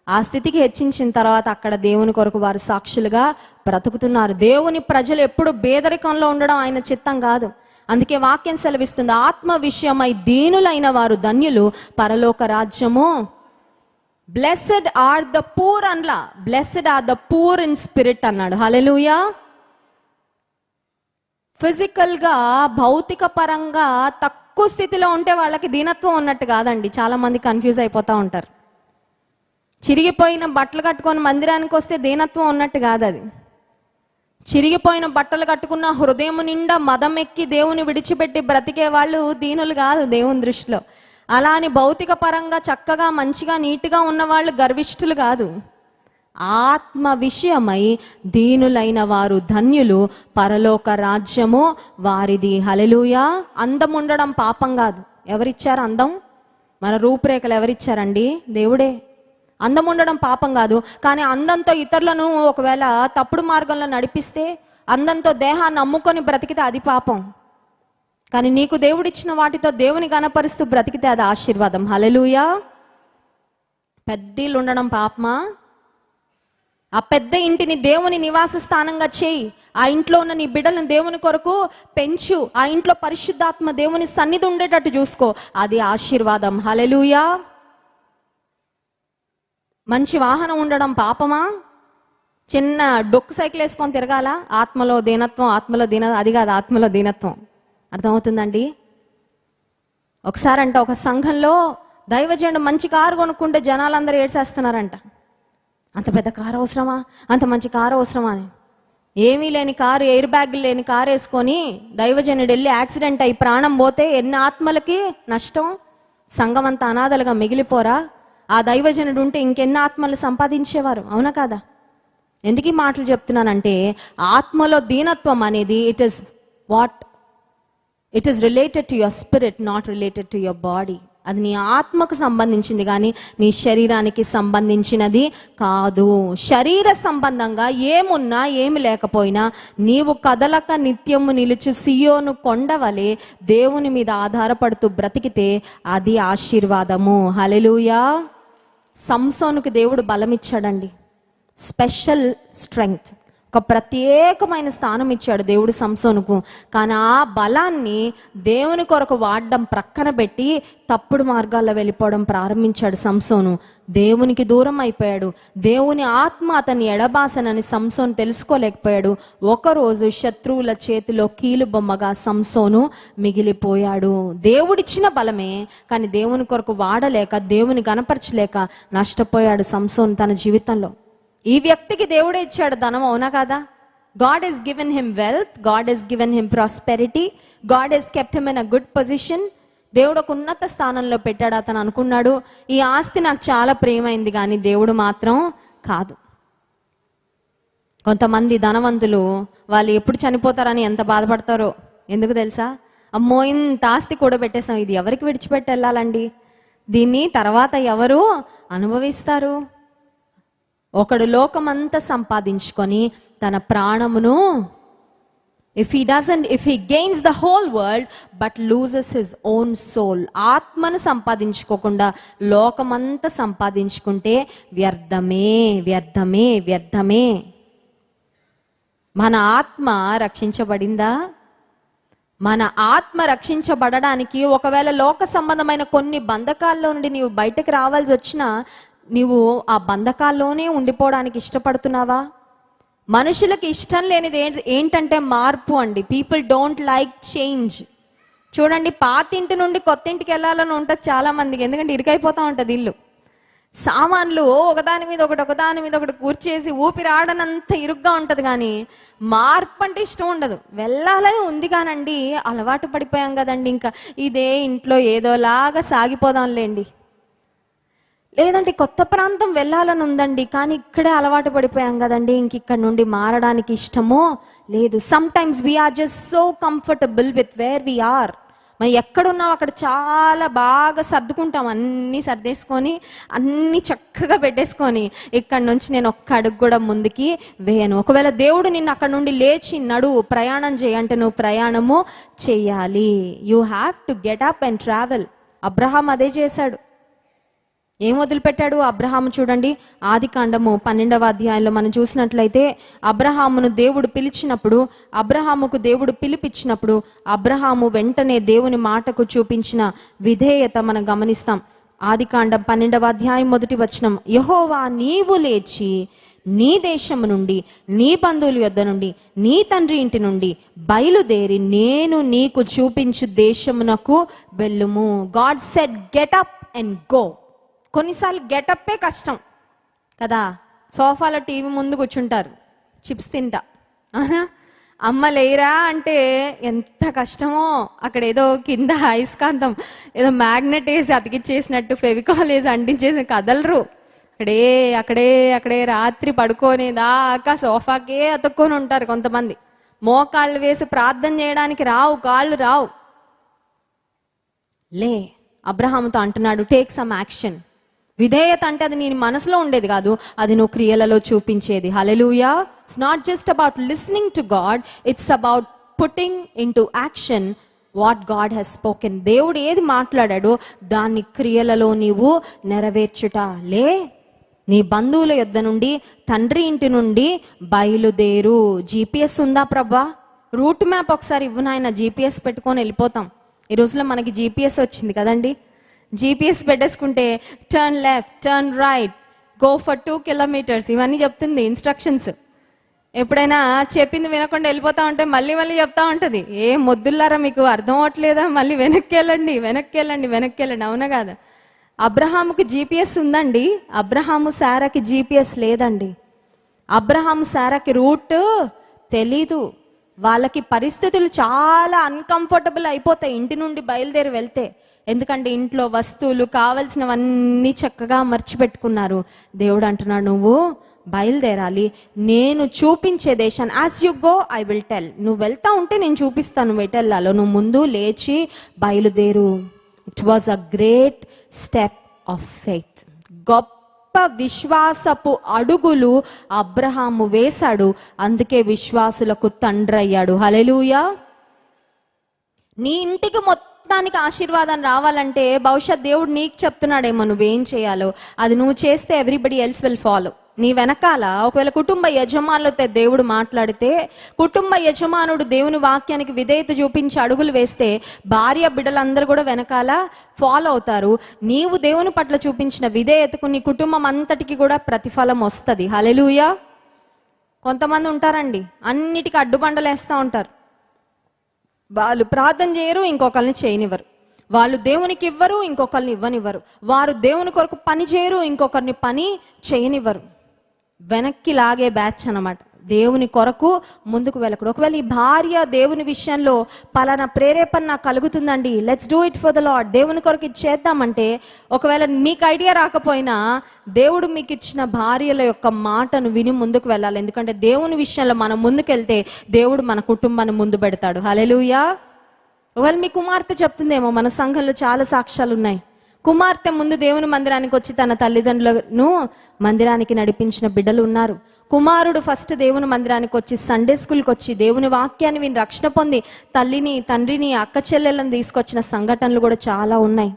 ఆ స్థితికి హెచ్చించిన తర్వాత అక్కడ దేవుని కొరకు వారు సాక్షులుగా బ్రతుకుతున్నారు. దేవుని ప్రజలు ఎప్పుడు పేదరికంలో ఉండడం ఆయన చిత్తం కాదు. అందుకే వాక్యం సెలవిస్తుంది, ఆత్మ విషయమై దీనులైన వారు ధన్యులు, పరలోక రాజ్యము బ్లెస్డ్ ఆర్ ద పూర్ అన్లా, blessed are the poor in spirit అన్నాడు. హల్లెలూయా. ఫిజికల్గా భౌతిక పరంగా తక్కువ స్థితిలో ఉంటే వాళ్ళకి దీనత్వం ఉన్నట్టు కాదండి. చాలా మంది కన్ఫ్యూజ్ అయిపోతూ ఉంటారు. చిరిగిపోయిన బట్టలు కట్టుకొని మందిరానికి వస్తే దీనత్వం ఉన్నట్టు కాదు అది. చిరిగిపోయిన బట్టలు కట్టుకున్న హృదయం నిండా మదం ఎక్కి దేవుని విడిచిపెట్టి బ్రతికే వాళ్ళు దీనులు కాదు దేవుని దృష్టిలో. అలా అని భౌతిక పరంగా చక్కగా మంచిగా నీట్గా ఉన్న వాళ్ళు గర్విష్ఠులు కాదు. ఆత్మ విషయమై దీనులైన వారు ధన్యులు, పరలోక రాజ్యము వారిది. హల్లెలూయా. అందం ఉండడం పాపం కాదు. ఎవరిచ్చారు అందం? మన రూపురేఖలు ఎవరిచ్చారండి? దేవుడే. అందం ఉండడం పాపం కాదు. కానీ అందంతో ఇతరులను ఒకవేళ తప్పుడు మార్గంలో నడిపిస్తే, అందంతో దేహాన్ని అమ్ముకొని బ్రతికితే అది పాపం. కానీ నీకు దేవుడిచ్చిన వాటితో దేవుని గణపరుస్తూ బ్రతికితే అది ఆశీర్వాదం. హల్లెలూయా. పెద్దిల్లు ఉండడం పాపమా? ఆ పెద్ద ఇంటిని దేవుని నివాస స్థానంగా చేయి. ఆ ఇంట్లో ఉన్న నీ బిడ్డలను దేవుని కొరకు పెంచు. ఆ ఇంట్లో పరిశుద్ధాత్మ దేవుని సన్నిధి ఉండేటట్టు చూసుకో, అది ఆశీర్వాదం. హల్లెలూయా. మంచి వాహనం ఉండడం పాపమా? చిన్న డొక్కు సైకిల్ వేసుకొని తిరగాల? ఆత్మలో దీనత్వం, అది కాదు ఆత్మలో దీనత్వం. అర్థమవుతుందండి? ఒకసారంట ఒక సంఘంలో దైవజనుడు మంచి కారు కొనుక్కుంటే జనాలందరూ ఏడ్చేస్తున్నారంట. అంత పెద్ద కారు అవసరమా, అంత మంచి కారు అవసరమా అని. ఏమీ లేని కారు, ఎయిర్ బ్యాగ్ లేని కారు వేసుకొని దైవజనుడు వెళ్ళి యాక్సిడెంట్ అయి ప్రాణం పోతే ఎన్ని ఆత్మలకి నష్టం? సంఘం అంతా అనాథలుగా మిగిలిపోరా? ఆ దైవజనుడు ఉంటే ఇంకెన్ని ఆత్మలు సంపాదించేవారు, అవునా కాదా? ఎందుకు ఈ మాటలు చెప్తున్నానంటే, ఆత్మలో దీనత్వం అనేది it is related to your spirit, not related to your body. అది నీ ఆత్మకు సంబంధించింది కానీ నీ శరీరానికి సంబంధించినది కాదు. శరీర సంబంధంగా ఏమున్నా ఏమి లేకపోయినా నీవు కదలక నిత్యము నిలుచు సియోను కొండవలే దేవుని మీద ఆధారపడుతూ బ్రతికితే అది ఆశీర్వాదము. హల్లెలూయా. సంసోనుకి దేవుడు బలం ఇచ్చాడండి. స్పెషల్ స్ట్రెంగ్త్, ఒక ప్రత్యేకమైన స్థానం ఇచ్చాడు దేవుడు సంసోనుకు. కానీ ఆ బలాన్ని దేవుని కొరకు వాడడం ప్రక్కన పెట్టి తప్పుడు మార్గాల్లో వెళ్ళిపోవడం ప్రారంభించాడు సంసోను. దేవునికి దూరం అయిపోయాడు. దేవుని ఆత్మ అతన్ని ఎడబాసనని సంసోను తెలుసుకోలేకపోయాడు. ఒకరోజు శత్రువుల చేతిలో కీలుబొమ్మగా సంసోను మిగిలిపోయాడు. దేవుడిచ్చిన బలమే, కానీ దేవుని కొరకు వాడలేక, దేవుని గణపరచలేక నష్టపోయాడు సంసోను తన జీవితంలో. ఈ వ్యక్తికి దేవుడే ఇచ్చాడు ధనం, అవునా కాదా? God has given him wealth, God has given him prosperity, God has kept him in a good position. దేవుడు ఒక ఉన్నత స్థానంలో పెట్టాడు. అతను అనుకున్నాడు ఈ ఆస్తి నాకు చాలా ప్రియమైంది, కానీ దేవుడు మాత్రం కాదు. కొంతమంది ధనవంతులు వాళ్ళు ఎప్పుడు చనిపోతారని ఎంత బాధపడతారో ఎందుకు తెలుసా? అమ్మో ఇంత ఆస్తి కూడా పెట్టేసాం, ఇది ఎవరికి విడిచిపెట్టి వెళ్ళాలండి, దీన్ని తర్వాత ఎవరు అనుభవిస్తారు? ఒకడు లోకమంతా సంపాదించుకొని తన ప్రాణమును if he gains the whole world but loses his own soul, ఆత్మను సంపాదించుకోకుండా లోకమంతా సంపాదించుకుంటే వ్యర్థమే వ్యర్థమే వ్యర్థమే. మన ఆత్మ రక్షించబడిందా? మన ఆత్మ రక్షించబడడానికి ఒకవేళ లోక సంబంధమైన కొన్ని బంధకాల్లో నుండి నీవు బయటకు రావాల్సి వచ్చినా నీవు ఆ బంధకాల్లోనే ఉండిపోవడానికి ఇష్టపడుతున్నావా? మనుషులకు ఇష్టం లేనిది ఏంటంటే మార్పు అండి. People don't like change. చూడండి, పాతింటి నుండి కొత్త ఇంటికి వెళ్ళాలని ఉంటుంది చాలా మందికి, ఎందుకంటే ఇరుకైపోతూ ఉంటుంది ఇల్లు. సామాన్లు ఒకదాని మీద ఒకటి కూర్చేసి ఊపిరి ఆడనంత ఇరుగ్గా ఉంటుంది, కానీ మార్పు అంటే ఇష్టం ఉండదు. వెళ్ళాలని ఉంది కానండి, అలవాటు పడిపోయాం కదండి, ఇంకా ఇదే ఇంట్లో ఏదోలాగా సాగిపోదాంలేండి. లేదంటే కొత్త ప్రాంతం వెళ్ళాలని ఉందండి, కానీ ఇక్కడే అలవాటు పడిపోయాం కదండి, ఇంక ఇక్కడ నుండి మారడానికి ఇష్టమో లేదు. Sometimes we are just so comfortable with where we are. మనం ఎక్కడున్నాం అక్కడ చాలా బాగా సర్దుకుంటాం, అన్నీ సర్దేసుకొని అన్నీ చక్కగా పెట్టేసుకొని ఇక్కడ నుంచి నేను ఒక్క అడుగు కూడా ముందుకి వేయను. ఒకవేళ దేవుడు నిన్ను అక్కడ నుండి లేచి ప్రయాణం చేయంటే నువ్వు ప్రయాణము చేయాలి. You have to get up and travel. Abraham అదే చేశాడు. ఏం వదిలిపెట్టాడు అబ్రహాము? చూడండి, ఆదికాండము 12వ అధ్యాయంలో మనం చూసినట్లయితే అబ్రహామును దేవుడు పిలిచినప్పుడు, అబ్రహాముకు దేవుడు పిలిపించినప్పుడు అబ్రహాము వెంటనే దేవుని మాటకు చూపించిన విధేయత మనం గమనిస్తాం. ఆదికాండం 12వ అధ్యాయం 1వ వచనం, యెహోవా నీవు లేచి నీ దేశము నుండి, నీ బంధువుల యొద్ద నుండి, నీ తండ్రి ఇంటి నుండి బయలుదేరి నేను నీకు చూపించు దేశమునకు వెళ్ళుము. God said get up and go. కొన్నిసార్లు గెటప్పే కష్టం కదా. సోఫాలో టీవీ ముందు కూర్చుంటారు చిప్స్ తింటా, అమ్మ లేరా అంటే ఎంత కష్టమో. అక్కడ ఏదో కింద అయస్కాంతం ఏదో మ్యాగ్నెట్ వేసి అతికిచ్చేసినట్టు ఫెవికాల్ వేసి అంటించేసి కదలరు. అక్కడే రాత్రి పడుకొని దాకా సోఫాకే అతుక్కొని ఉంటారు. కొంతమంది మోకాళ్ళు వేసి ప్రార్థన చేయడానికి కాళ్ళు రావు. లే, అబ్రహాముతో అంటున్నాడు, టేక్ సమ్ యాక్షన్. విధేయత అంటే అది నీ మనసులో ఉండేది కాదు, అది నువ్వు క్రియలలో చూపించేది. Hallelujah. It's not just about listening to God, it's about putting into action what God he's spoken. దేవుడు ఏది మాట్లాడాడో దాన్ని క్రియలలో నీవు నెరవేర్చుట. లే, నీ బంధువుల యొద్ద నుండి, తండ్రి ఇంటి నుండి బయలుదేరు. జీపీఎస్ ఉందా ప్రభా? రూట్ మ్యాప్ ఒకసారి ఇవ్వు నాయన, జీపీఎస్ పెట్టుకొని వెళ్ళిపోతాం. ఈ రోజులో మనకి జీపీఎస్ వచ్చింది కదండి. జీపీఎస్ పెట్టేసుకుంటే turn left, turn right, go for 2 kilometers ఇవన్నీ చెప్తుంది ఇన్స్ట్రక్షన్స్. ఎప్పుడైనా చెప్పింది వినకుండా వెళ్ళిపోతా ఉంటే మళ్ళీ చెప్తా ఉంటుంది, ఏ మొద్దుల్లారా మీకు అర్థం అవట్లేదా, మళ్ళీ వెనక్కి వెళ్ళండి. అవునా కాదా? అబ్రహాముకి జీపీఎస్ ఉందండి, అబ్రహాము శారాకి జీపీఎస్ లేదండి. అబ్రహాము శారాకి రూట్ తెలీదు. వాళ్ళకి పరిస్థితులు చాలా అన్కంఫర్టబుల్ అయిపోతాయి ఇంటి నుండి బయలుదేరి వెళ్తే. ఎందుకంటే ఇంట్లో వస్తువులు కావలసినవన్నీ చక్కగా మర్చిపెట్టుకున్నారు. దేవుడు అంటున్నాడు, నువ్వు బయలుదేరాలి, నేను చూపించే దేశాన్ని. As you go I will tell. నువ్వు వెళ్తా ఉంటే నేను చూపిస్తాను నువ్వు ఎటు వెళ్ళాలో. నువ్వు ముందు లేచి బయలుదేరు. It was a great step of faith. గొప్ప విశ్వాసపు అడుగులు అబ్రహాము వేశాడు. అందుకే విశ్వాసులకు తండ్రి అయ్యాడు. హల్లెలూయా. నీ ఇంటికి మొత్తానికి ఆశీర్వాదం రావాలంటే బహుశా దేవుడు నీకు చెప్తున్నాడేమో నువ్వేం చేయాలో. అది నువ్వు చేస్తే ఎవ్రీబడి ఎల్స్ విల్ ఫాలో. నీ వెనకాల ఒకవేళ కుటుంబ యజమానులతో దేవుడు మాట్లాడితే, కుటుంబ యజమానుడు దేవుని వాక్యానికి విధేయత చూపించి అడుగులు వేస్తే భార్య బిడ్డలందరూ కూడా వెనకాల ఫాలో అవుతారు. నీవు దేవుని పట్ల చూపించిన విధేయతకు నీ కుటుంబం అంతటికి కూడా ప్రతిఫలం వస్తుంది. హల్లెలూయా. కొంతమంది ఉంటారండి, అన్నిటికీ అడ్డుబండలు వేస్తూ ఉంటారు. వాళ్ళు ప్రార్థన చేయరు, ఇంకొకరిని చేయనివ్వరు. వాళ్ళు దేవునికి ఇవ్వరు, ఇంకొకరిని ఇవ్వనివ్వరు. వారు దేవుని కొరకు పని చేయరు, ఇంకొకరిని పని చేయనివ్వరు. వెనక్కి లాగే బ్యాచ్ అన్నమాట. దేవుని కొరకు ముందుకు వెళ్ళకూడదు. ఒకవేళ ఈ భార్య దేవుని విషయంలో పలానా ప్రేరేపణ నాకు కలుగుతుందండి, let's do it for the Lord, దేవుని కొరకు ఇది చేద్దామంటే, ఒకవేళ మీకు ఐడియా రాకపోయినా దేవుడు మీకు ఇచ్చిన భార్యల యొక్క మాటను విని ముందుకు వెళ్ళాలి. ఎందుకంటే దేవుని విషయంలో మనం ముందుకెళ్తే దేవుడు మన కుటుంబాన్ని ముందు పెడతాడు. హల్లెలూయా. ఒకవేళ మీ కుమార్తె చెప్తుందేమో, మన సంఘంలో చాలా సాక్ష్యాలు ఉన్నాయి. కుమార్తె ముందు దేవుని మందిరానికి వచ్చి తన తల్లిదండ్రులను మందిరానికి నడిపించిన బిడ్డలు ఉన్నారు. కుమారుడు ఫస్ట్ దేవుని మందిరానికి వచ్చి, సండే స్కూల్కి వచ్చి దేవుని వాక్యాన్ని విని రక్షణ పొంది తల్లిని, తండ్రిని, అక్క చెల్లెలను తీసుకొచ్చిన సంఘటనలు కూడా చాలా ఉన్నాయి.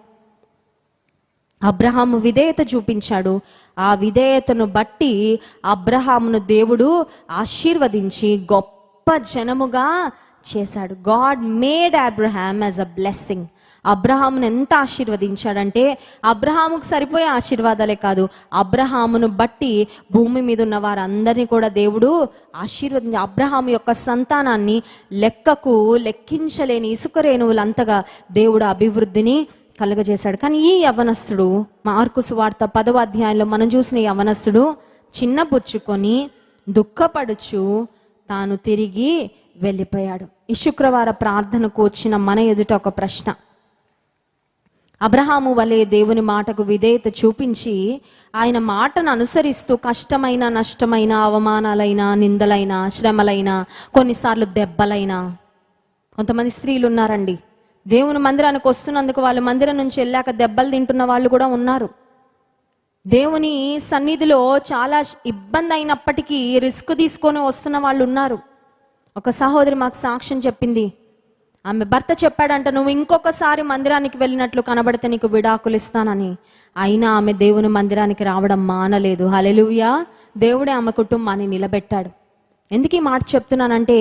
అబ్రహాము విధేయత చూపించాడు. ఆ విధేయతను బట్టి అబ్రహామును దేవుడు ఆశీర్వదించి గొప్ప జనముగా చేశాడు. God made Abraham as a blessing. అబ్రహామును ఎంత ఆశీర్వదించాడంటే, అబ్రహాముకు సరిపోయే ఆశీర్వాదాలే కాదు, అబ్రహామును బట్టి భూమి మీద ఉన్న వారందరినీ కూడా దేవుడు ఆశీర్వదించి అబ్రహాము యొక్క సంతానాన్ని లెక్కించలేని ఇసుక రేణువులంతగా దేవుడు అభివృద్ధిని కలుగజేశాడు. కానీ ఈ యవనస్తుడు, మార్కు సువార్త 10వ అధ్యాయంలో మనం చూసిన యవనస్తుడు చిన్నపుచ్చుకొని దుఃఖపడుచు తాను తిరిగి వెళ్ళిపోయాడు. ఈ శుక్రవార ప్రార్థనకు వచ్చిన మన ఎదుట ఒక ప్రశ్న. అబ్రహాము వలె దేవుని మాటకు విధేయత చూపించి ఆయన మాటను అనుసరిస్తూ కష్టమైన, నష్టమైన, అవమానాలైన, నిందలైన, శ్రమలైన, కొన్నిసార్లు దెబ్బలైనా, కొంతమంది స్త్రీలు ఉన్నారండి, దేవుని మందిరానికి వస్తున్నందుకు వాళ్ళ మందిరం నుంచి వెళ్ళాక దెబ్బలు తింటున్న వాళ్ళు కూడా ఉన్నారు. దేవుని సన్నిధిలో చాలా ఇబ్బంది అయినప్పటికీ రిస్క్ తీసుకొని వస్తున్న వాళ్ళు ఉన్నారు. ఒక సహోదరి మాకు సాక్ష్యం చెప్పింది. ఆమె భర్త చెప్పాడంట, నువ్వు ఇంకొకసారి మందిరానికి వెళ్ళినట్లు కనబడితే నీకు విడాకులు ఇస్తానని. అయినా ఆమె దేవుని మందిరానికి రావడం మానలేదు. హల్లెలూయా. దేవుడే ఆమె కుటుంబాన్ని నిలబెట్టాడు. ఎందుకు ఈ మాట చెప్తున్నానంటే,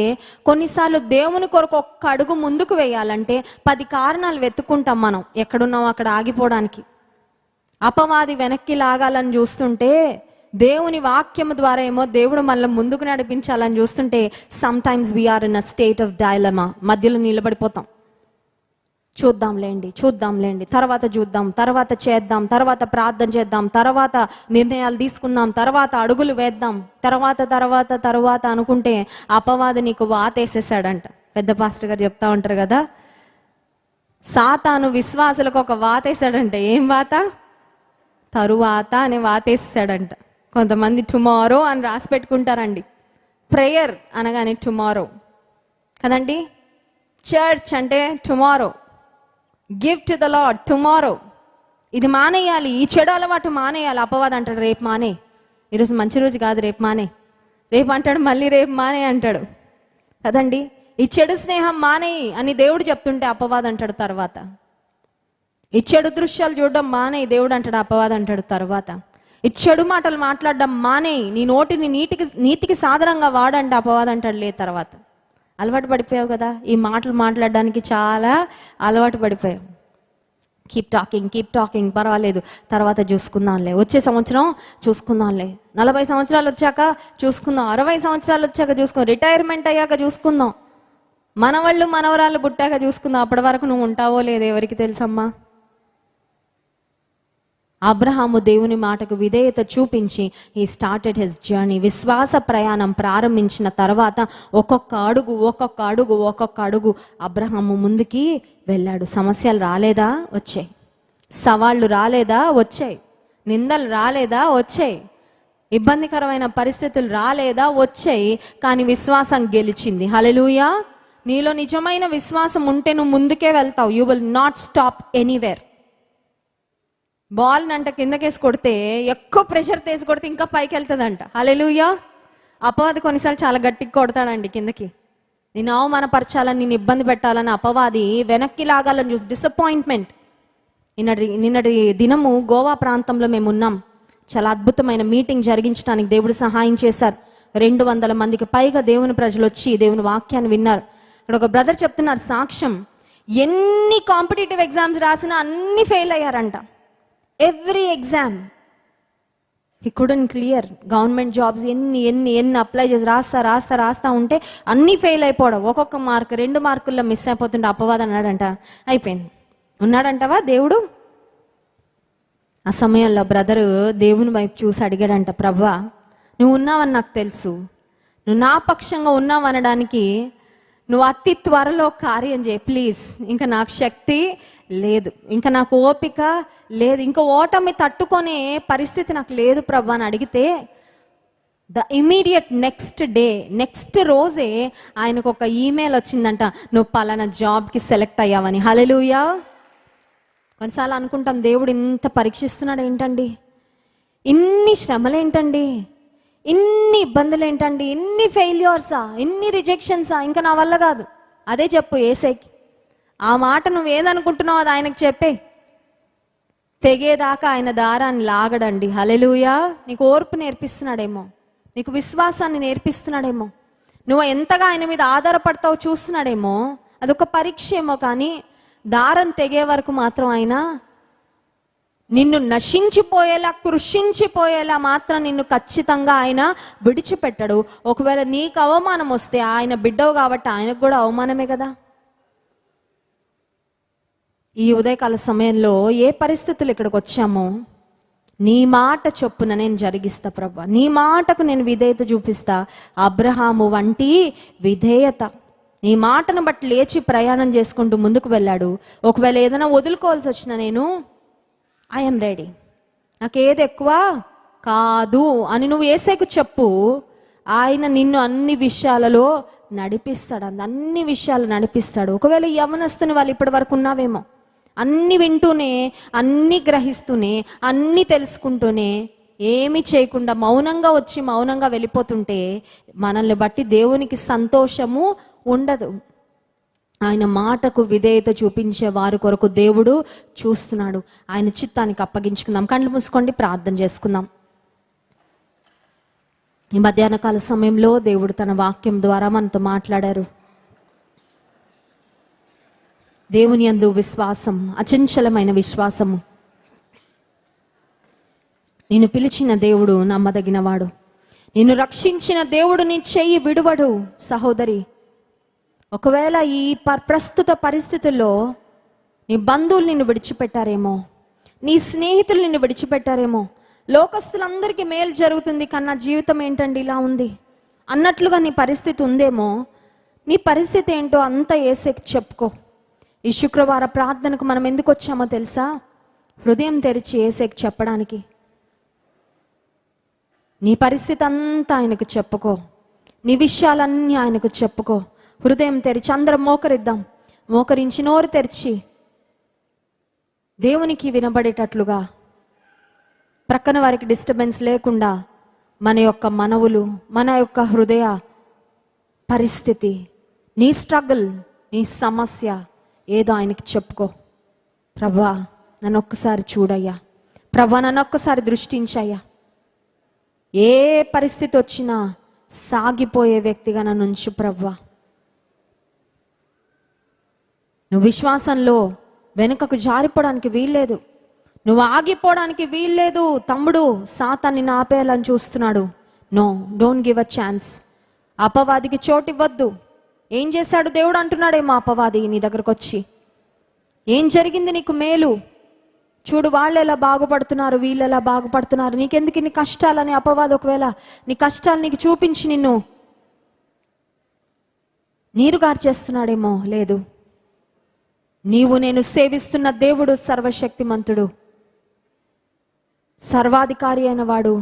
కొన్నిసార్లు దేవుని కొరకు ఒక్క అడుగు ముందుకు వేయాలంటే 10 కారణాలు వెతుక్కుంటాం మనం ఎక్కడున్నాం అక్కడ ఆగిపోవడానికి. అపవాది వెనక్కి లాగాలని చూస్తుంటే, దేవుని వాక్యము ద్వారా ఏమో దేవుడు మళ్ళీ ముందుకు నడిపించాలని చూస్తుంటే, sometimes we are in a state of dilemma. మధ్యలో నిలబడిపోతాం. చూద్దాంలేండి, తర్వాత చూద్దాం, తర్వాత చేద్దాం, తర్వాత ప్రార్థన చేద్దాం, తర్వాత నిర్ణయాలు తీసుకుందాం, తర్వాత అడుగులు వేద్దాం, తర్వాత అనుకుంటే అపవాది నీకు వాతేసేసాడంట. పెద్ద పాస్టర్ గారు చెప్తా ఉంటారు కదా, సాతాను విశ్వాసులకు ఒక వాతేసాడంట. ఏం వాత? తరువాత అని వాతేసాడంట. కొంతమంది టుమారో అని రాసి పెట్టుకుంటారండి. ప్రేయర్ అనగానే టుమారో కదండి, చర్చ్ అంటే tomorrow, give to the lord tomorrow. ఇది మానేయాలి, ఈ చెడు అలవాటు మానేయాలి. అపవాది అంటాడు రేపు మానే, ఈరోజు మంచి రోజు కాదు రేపు మానే, రేపు అంటాడు మళ్ళీ రేపు మానే అంటాడు కదండి. ఈ చెడు స్నేహం మానేయి అని దేవుడు చెప్తుంటే అపవాది అంటాడు తర్వాత. ఈ చెడు దృశ్యాలు చూడడం మానేయి దేవుడు అంటాడు, అపవాది అంటాడు తర్వాత. ఈ చెడు మాటలు మాట్లాడడం మానేయి, నీ నోటిని నీతికి సాధనంగా వాడంటే అపవాది అంటాడు లే తర్వాత. అలవాటు పడిపోయావు కదా, ఈ మాటలు మాట్లాడడానికి చాలా అలవాటు పడిపోయావు. కీప్ టాకింగ్ పర్వాలేదు, తర్వాత చూసుకుందాంలే, వచ్చే సంవత్సరం చూసుకుందాంలే, 40 సంవత్సరాలు వచ్చాక చూసుకుందాం, 60 సంవత్సరాలు వచ్చాక చూసుకుందాం, రిటైర్మెంట్ అయ్యాక చూసుకుందాం, మనవరాళ్ళు పుట్టాక చూసుకుందాం. అప్పటి వరకు నువ్వు ఉంటావో లేదో ఎవరికి తెలుసమ్మా. అబ్రహాము దేవుని మాటకు విధేయత చూపించి హీ స్టార్టెడ్ హిస్ జర్నీ. విశ్వాస ప్రయాణం ప్రారంభించిన తర్వాత ఒక్కొక్క అడుగు అబ్రహాము ముందుకి వెళ్ళాడు. సమస్యలు రాలేదా? వచ్చాయి. సవాళ్ళు రాలేదా? వచ్చాయి. నిందలు రాలేదా? వచ్చాయి. ఇబ్బందికరమైన పరిస్థితులు రాలేదా? వచ్చాయి. కానీ విశ్వాసం గెలిచింది. హల్లెలూయా. నీలో నిజమైన విశ్వాసం ఉంటే నువ్వు ముందుకే వెళ్తావు. You will not stop anywhere. Ball నంట కిందకేసి కొడితే, ఎక్కువ ప్రెషర్ తీసి కొడితే ఇంకా పైకి వెళ్తుందంట. హల్లెలూయా. అపవాది కొన్నిసార్లు చాలా గట్టిగా కొడతాడండి కిందకి. నేను అవమానపరచాలని, నేను ఇబ్బంది పెట్టాలని అపవాది వెనక్కి లాగాలని చూసి డిసప్పాయింట్మెంట్. నిన్నటి దినము గోవా ప్రాంతంలో మేము ఉన్నాం. చాలా అద్భుతమైన మీటింగ్ జరిగించడానికి దేవుడు సహాయం చేశారు. 200 మందికి పైగా దేవుని ప్రజలు వచ్చి దేవుని వాక్యాన్ని విన్నారు. ఇక్కడ ఒక బ్రదర్ చెప్తున్నారు సాక్ష్యం, ఎన్ని కాంపిటేటివ్ ఎగ్జామ్స్ రాసినా అన్ని ఫెయిల్ అయ్యారంట. Every exam he couldn't clear. Government jobs ఎన్ని అప్లై చేసి రాస్తా ఉంటే అన్నీ ఫెయిల్ అయిపోవడం. ఒక్కొక్క మార్క్ 2 మార్కుల్లో మిస్ అయిపోతుంటే అపవాది అన్నాడంట, అయిపోయింది. ఉన్నాడంటవా దేవుడు? ఆ సమయంలో బ్రదరు దేవుని వైపు చూసి అడిగాడంట, ప్రభువా నువ్వు ఉన్నావని నాకు తెలుసు, నువ్వు నా పక్షంగా ఉన్నావు అనడానికి నువ్వు అతి త్వరలో కార్యం చేయి ప్లీజ్. ఇంకా నాకు శక్తి లేదు, ఇంకా నాకు ఓపిక లేదు, ఇంకా ఓటమి తట్టుకునే పరిస్థితి నాకు లేదు ప్రభు అని అడిగితే, ద ఇమీడియట్ నెక్స్ట్ రోజే ఆయనకు ఒక ఈమెయిల్ వచ్చిందంట, నువ్వు పలానా జాబ్కి సెలెక్ట్ అయ్యావని. హల్లెలూయా. కొన్నిసార్లు అనుకుంటాం దేవుడు ఇంత పరీక్షిస్తున్నాడు ఏంటండి, ఇన్ని శ్రమలు ఏంటండి, ఇన్ని ఇబ్బందులు ఏంటండి, ఇన్ని ఫెయిల్యూర్సా, ఇన్ని రిజెక్షన్సా, ఇంకా నా వల్ల కాదు. అదే చెప్పు యేసయ్యకి. ఆ మాట నువ్వు ఏదనుకుంటున్నావు అది ఆయనకు చెప్పే. తెగేదాకా ఆయన దారాన్ని లాగడండి. హల్లెలూయా. నీకు ఓర్పు నేర్పిస్తున్నాడేమో, నీకు విశ్వాసాన్ని నేర్పిస్తున్నాడేమో, నువ్వు ఎంతగా ఆయన మీద ఆధారపడతావు చూస్తున్నాడేమో. అదొక పరీక్ష ఏమో, కానీ దారం తెగే వరకు మాత్రం ఆయన నిన్ను నశించిపోయేలా, కృషించిపోయేలా మాత్రం నిన్ను ఖచ్చితంగా ఆయన విడిచిపెట్టడు. ఒకవేళ నీకు అవమానం వస్తే, ఆయన బిడ్డవు కాబట్టి ఆయనకు కూడా అవమానమే కదా. ఈ ఉదయకాల సమయంలో ఏ పరిస్థితులు ఇక్కడికి వచ్చామో, నీ మాట చొప్పున నేను జరిగిస్తా ప్రభా, నీ మాటకు నేను విధేయత చూపిస్తా. అబ్రహాము వంటి విధేయత. నీ మాటను బట్టి లేచి ప్రయాణం చేసుకుంటూ ముందుకు వెళ్ళాడు. ఒకవేళ ఏదైనా వదులుకోవాల్సి వచ్చినా నేను ఐఎమ్ రెడీ, నాకేది ఎక్కువ కాదు అని నువ్వు యేసయ్యకు చెప్పు. ఆయన నిన్ను అన్ని విషయాలలో నడిపిస్తాడు, అన్ని విషయాలు నడిపిస్తాడు. ఒకవేళ యవనస్తుని వాళ్ళు ఇప్పటి వరకు ఉన్నావేమో, అన్ని వింటూనే, అన్ని గ్రహిస్తూనే, అన్ని తెలుసుకుంటూనే, ఏమి చేయకుండా మౌనంగా వచ్చి మౌనంగా వెళ్ళిపోతుంటే మనల్ని బట్టి దేవునికి సంతోషము ఉండదు. ఆయన మాటకు విధేయత చూపించే వారి కొరకు దేవుడు చూస్తున్నాడు. ఆయన చిత్తానికి అప్పగించుకుందాం. కళ్ళు మూసుకోండి, ప్రార్థన చేసుకుందాం. ఈ మధ్యాహ్న కాల సమయంలో దేవుడు తన వాక్యం ద్వారా మనతో మాట్లాడారు. దేవుని యందు విశ్వాసం, అచంచలమైన విశ్వాసము. నిన్ను పిలిచిన దేవుడు నమ్మదగినవాడు. నిన్ను రక్షించిన దేవుడు నీ చెయ్యి విడువడు. సహోదరి, ఒకవేళ ఈ ప్రస్తుత పరిస్థితుల్లో నీ బంధువులు నిన్ను విడిచిపెట్టారేమో, నీ స్నేహితులు నిన్ను విడిచిపెట్టారేమో, లోకస్తులందరికీ మేలు జరుగుతుంది కన్నా జీవితం ఏంటండి ఇలా ఉంది అన్నట్లుగా నీ పరిస్థితి ఉందేమో. నీ పరిస్థితి ఏంటో అంతా యేసుకి చెప్పుకో. ఈ శుక్రవార ప్రార్థనకు మనం ఎందుకు వచ్చామో తెలుసా? హృదయం తెరిచి యేసుకి చెప్పడానికి. నీ పరిస్థితి అంతా ఆయనకు చెప్పుకో, నీ విషయాలన్నీ ఆయనకు చెప్పుకో. హృదయం తెరిచి అందరం మోకరిద్దాం. మోకరించి నోరు తెరిచి దేవునికి వినబడేటట్లుగా, ప్రక్కన వారికి డిస్టర్బెన్స్ లేకుండా మన యొక్క మనవులు, మన యొక్క హృదయ పరిస్థితి, నీ స్ట్రగుల్, నీ సమస్య ఏదో ఆయనకి చెప్పుకో. ప్రభా నన్ను ఒక్కసారి చూడయ్యా, ప్రభా నన్ను ఒక్కసారి దృష్టించయ్యా. ఏ పరిస్థితి వచ్చినా సాగిపోయే వ్యక్తిగా నన్ను ఉంచు ప్రభా. నువ్వు విశ్వాసంలో వెనుకకు జారిపోవడానికి వీల్లేదు, నువ్వు ఆగిపోవడానికి వీల్లేదు. తమ్ముడు సాతాన్ని ఆపేయాలని చూస్తున్నాడు. No, don't give a chance. అపవాదికి చోటు ఇవ్వద్దు. ఏం చేశాడు దేవుడు అంటున్నాడేమో అపవాది నీ దగ్గరకు వచ్చి, ఏం జరిగింది నీకు మేలు చూడు, వాళ్ళు ఎలా బాగుపడుతున్నారు, వీళ్ళు ఎలా బాగుపడుతున్నారు, నీకెందుకు నీ కష్టాలని అపవాది ఒకవేళ నీ కష్టాలు నీకు చూపించి నిన్ను నీరుగారు చేస్తున్నాడేమో. లేదు, నీవు నేను సేవిస్తున్న దేవుడు సర్వశక్తిమంతుడు, సర్వాధికారి అయిన వాడు.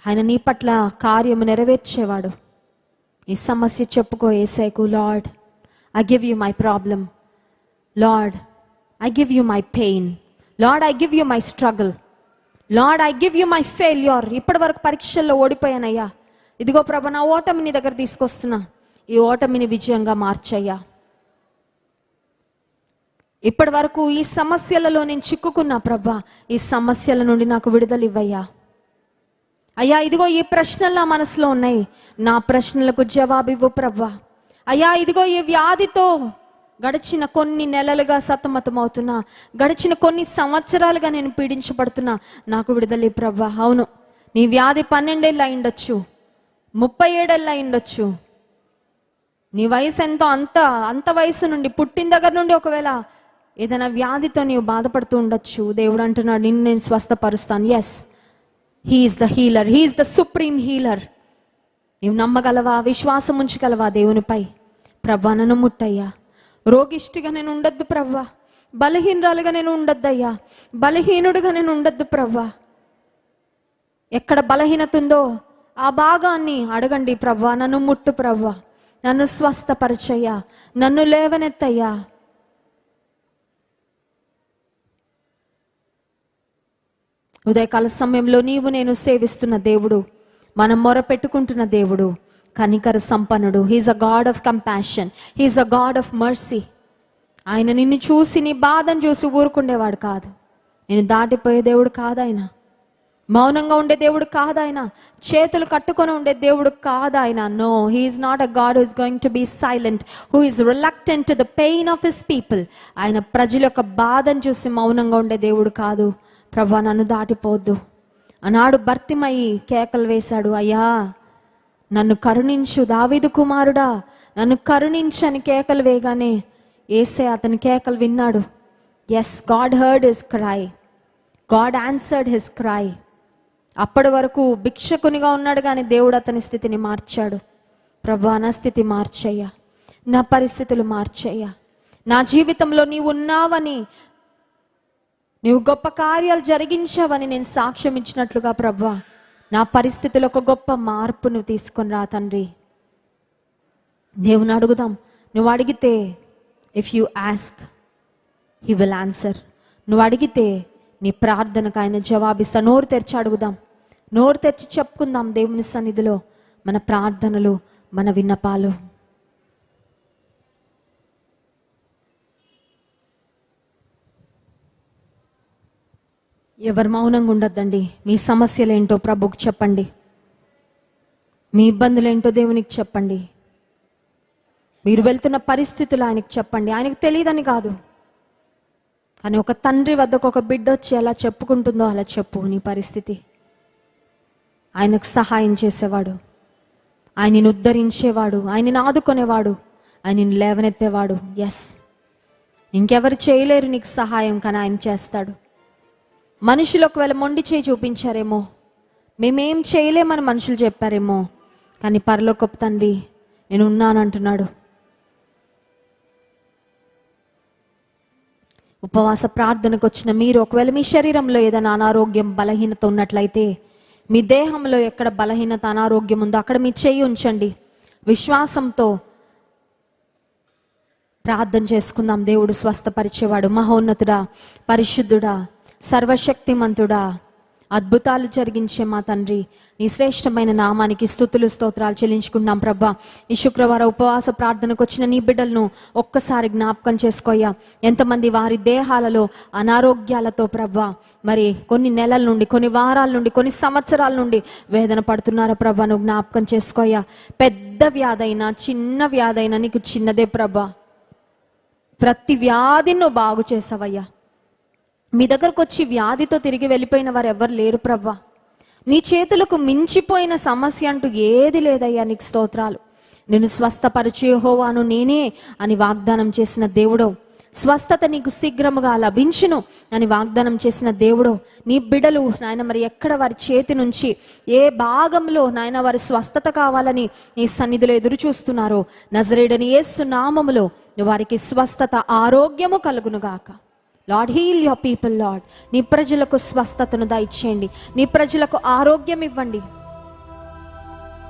ఆయన నీ పట్ల కార్యము నెరవేర్చేవాడు. ఈ సమస్య చెప్పుకో యేసయ్యకు. Lord, I give you my problem. Lord, I give you my pain. Lord, I give you my struggle. Lord, I give you my failure. ఇప్పటి వరకు పరీక్షల్లో ఓడిపోయానయ్యా. ఇదిగో ప్రభు, నా ఓటమి నీ దగ్గర తీసుకొస్తున్నా. ఈ ఓటమిని విజయంగా మార్చయ్యా. ఇప్పటి వరకు ఈ సమస్యలలో నేను చిక్కుకున్నా ప్రభా, ఈ సమస్యల నుండి నాకు విడుదల ఇవ్వయ్యా. అయ్యా ఇదిగో ఈ ప్రశ్నలు నా మనసులో ఉన్నాయి, నా ప్రశ్నలకు జవాబు ఇవ్వు ప్రభా. అయ్యా ఇదిగో ఈ వ్యాధితో గడిచిన కొన్ని నెలలుగా సతమతమవుతున్నా, గడిచిన కొన్ని సంవత్సరాలుగా నేను పీడించబడుతున్నా, నాకు విడుదల ప్రభా. అవును, నీ వ్యాధి 12 ఏళ్ళు అయి ఉండొచ్చు, 37 ఏళ్ళు అయి ఉండొచ్చు. నీ వయసు ఎంతో అంత వయసు నుండి, పుట్టిన దగ్గర నుండి ఒకవేళ ఏదైనా వ్యాధితో నీవు బాధపడుతూ ఉండొచ్చు. దేవుడు అంటున్నాడు, నిన్ను నేను స్వస్థపరుస్తాను. Yes, he is the healer, he is the supreme healer. నీవు నమ్మగలవా, విశ్వాసం ఉంచగలవా దేవునిపై? ప్రభా నన్ను ముట్టయ్యా. రోగిష్టిగా నేను ఉండొద్దు ప్రవ్వా, బలహీనరాలుగా నేను ఉండొద్దయ్యా, బలహీనుడిగా నేను ఉండొద్దు ప్రవ్వా. ఎక్కడ బలహీనత ఉందో ఆ భాగాన్ని అడగండి ప్రవ్వా. నన్ను ముట్టు ప్రవ్వా, నన్ను స్వస్థపరచయ్యా, నన్ను లేవనెత్తయ్యా. ఉదయకాల సమయంలో నీవు నేను సేవిస్తున్న దేవుడు, మనం మొర పెట్టుకుంటున్న దేవుడు కనికర సంపన్నుడు. He is a God of compassion, he is a God of mercy. ఆయన నిన్ను చూసి, నీ బాధను చూసి ఊరుకుండేవాడు కాదు. నేను దాటిపోయే దేవుడు కాదు ఆయన. మౌనంగా ఉండే దేవుడు కాదు ఆయన. చేతులు కట్టుకొని ఉండే దేవుడు కాదు ఆయన. No, he is not a God who is going to be silent, who is reluctant to the pain of his people. ఆయన ప్రజల యొక్క బాధను చూసి మౌనంగా ఉండే దేవుడు కాదు. ప్రభా నన్ను దాటిపోవద్దు. ఆనాడు భర్తిమయి కేకలు వేశాడు, అయ్యా నన్ను కరుణించు, దావీదు కుమారుడా నన్ను కరుణించని కేకలు వేయగానే యేసయ్య అతని కేకలు విన్నాడు. Yes, God heard his cry, God answered his cry. అప్పటి వరకు భిక్షకునిగా ఉన్నాడు కానీ దేవుడు అతని స్థితిని మార్చాడు. ప్రభా నా స్థితి మార్చయ్యా, నా పరిస్థితులు మార్చయ్యా. నా జీవితంలో నీవు ఉన్నావని, నీవు గొప్ప కార్యాలు జరిగించావని నేను సాక్ష్యం ఇచ్చినట్లుగా ప్రభా నా పరిస్థితిలో ఒక గొప్ప మార్పు నువ్వు తీసుకొని రా తండ్రి. దేవుని అడుగుదాం. నువ్వు అడిగితే, if you ask he will answer. నువ్వు అడిగితే నీ ప్రార్థనకు ఆయన జవాబిస్తా. నోరు తెరిచి అడుగుదాం, నోరు తెరిచి చెప్పుకుందాం దేవుని సన్నిధిలో మన ప్రార్థనలు, మన విన్నపాలు. ఎవరు మౌనంగా ఉండొద్దండి. మీ సమస్యలు ఏంటో ప్రభుకి చెప్పండి, మీ ఇబ్బందులు ఏంటో దేవునికి చెప్పండి, మీరు వెళ్తున్న పరిస్థితులు ఆయనకి చెప్పండి. ఆయనకు తెలియదని కాదు, కానీ ఒక తండ్రి వద్దకు ఒక బిడ్డ వచ్చి ఎలా చెప్పుకుంటుందో అలా చెప్పు నీ పరిస్థితి. ఆయనకు సహాయం చేసేవాడు, ఆయనను ఉద్ధరించేవాడు, ఆయనను ఆదుకునేవాడు, ఆయనను లేవనెత్తేవాడు. ఎస్, ఇంకెవరు చేయలేరు నీకు సహాయం, కానీ ఆయన చేస్తాడు. మనుషులు ఒకవేళ మొండి చేయి చూపించారేమో, మేమేం చేయలేమని మనుషులు చెప్పారేమో, కానీ పరలోకపు తండ్రి నేను ఉన్నానంటున్నాడు. ఉపవాస ప్రార్థనకు వచ్చిన మీరు ఒకవేళ మీ శరీరంలో ఏదైనా అనారోగ్యం బలహీనత ఉన్నట్లయితే, మీ దేహంలో ఎక్కడ బలహీనత అనారోగ్యం ఉందో అక్కడ మీ చెయ్యి ఉంచండి. విశ్వాసంతో ప్రార్థన చేసుకుందాం. దేవుడు స్వస్థపరిచేవాడు, మహోన్నతుడా, పరిశుద్ధుడా, సర్వశక్తిమంతుడా, అద్భుతాలు జరిగించే మా తండ్రి, నీ శ్రేష్టమైన నామానికి స్తుతులు స్తోత్రాలు చెల్లించుకుంటున్నాం ప్రభా. ఈ శుక్రవారం ఉపవాస ప్రార్థనకు వచ్చిన నీ బిడ్డలను ఒక్కసారి జ్ఞాపకం చేసుకోయ్యా. ఎంతమంది వారి దేహాలలో అనారోగ్యాలతో ప్రభా మరి కొన్ని నెలల నుండి, కొన్ని వారాల నుండి, కొన్ని సంవత్సరాల నుండి వేదన పడుతున్నారా ప్రభా, నువ్వు జ్ఞాపకం చేసుకోయ్యా. పెద్ద వ్యాధైనా చిన్న వ్యాధైనా నీకు చిన్నదే ప్రభా. ప్రతి వ్యాధిని నువ్వు బాగు చేసావయ్యా. మీ దగ్గరకు వచ్చి వ్యాధితో తిరిగి వెళ్ళిపోయిన వారు ఎవరు లేరు ప్రభా. నీ చేతులకు మించిపోయిన సమస్య అంటూ ఏది లేదయ్యా. నీకు స్తోత్రాలు. నేను స్వస్థపరిచే యెహోవాను నేనే అని వాగ్దానం చేసిన దేవుడో, స్వస్థత నీకు శీఘ్రముగా లభించును అని వాగ్దానం చేసిన దేవుడో, నీ బిడలు నాయన మరి ఎక్కడ వారి చేతి నుంచి ఏ భాగంలో నాయన వారి స్వస్థత కావాలని నీ సన్నిధిలో ఎదురు చూస్తున్నారో, నజరేయుడైన యేసు నామములో వారికి స్వస్థత ఆరోగ్యము కలుగునుగాక. Lord, heal your people Lord. నీ ప్రజలకు స్వస్థతను దయచేయండి, నీ ప్రజలకు ఆరోగ్యం ఇవ్వండి.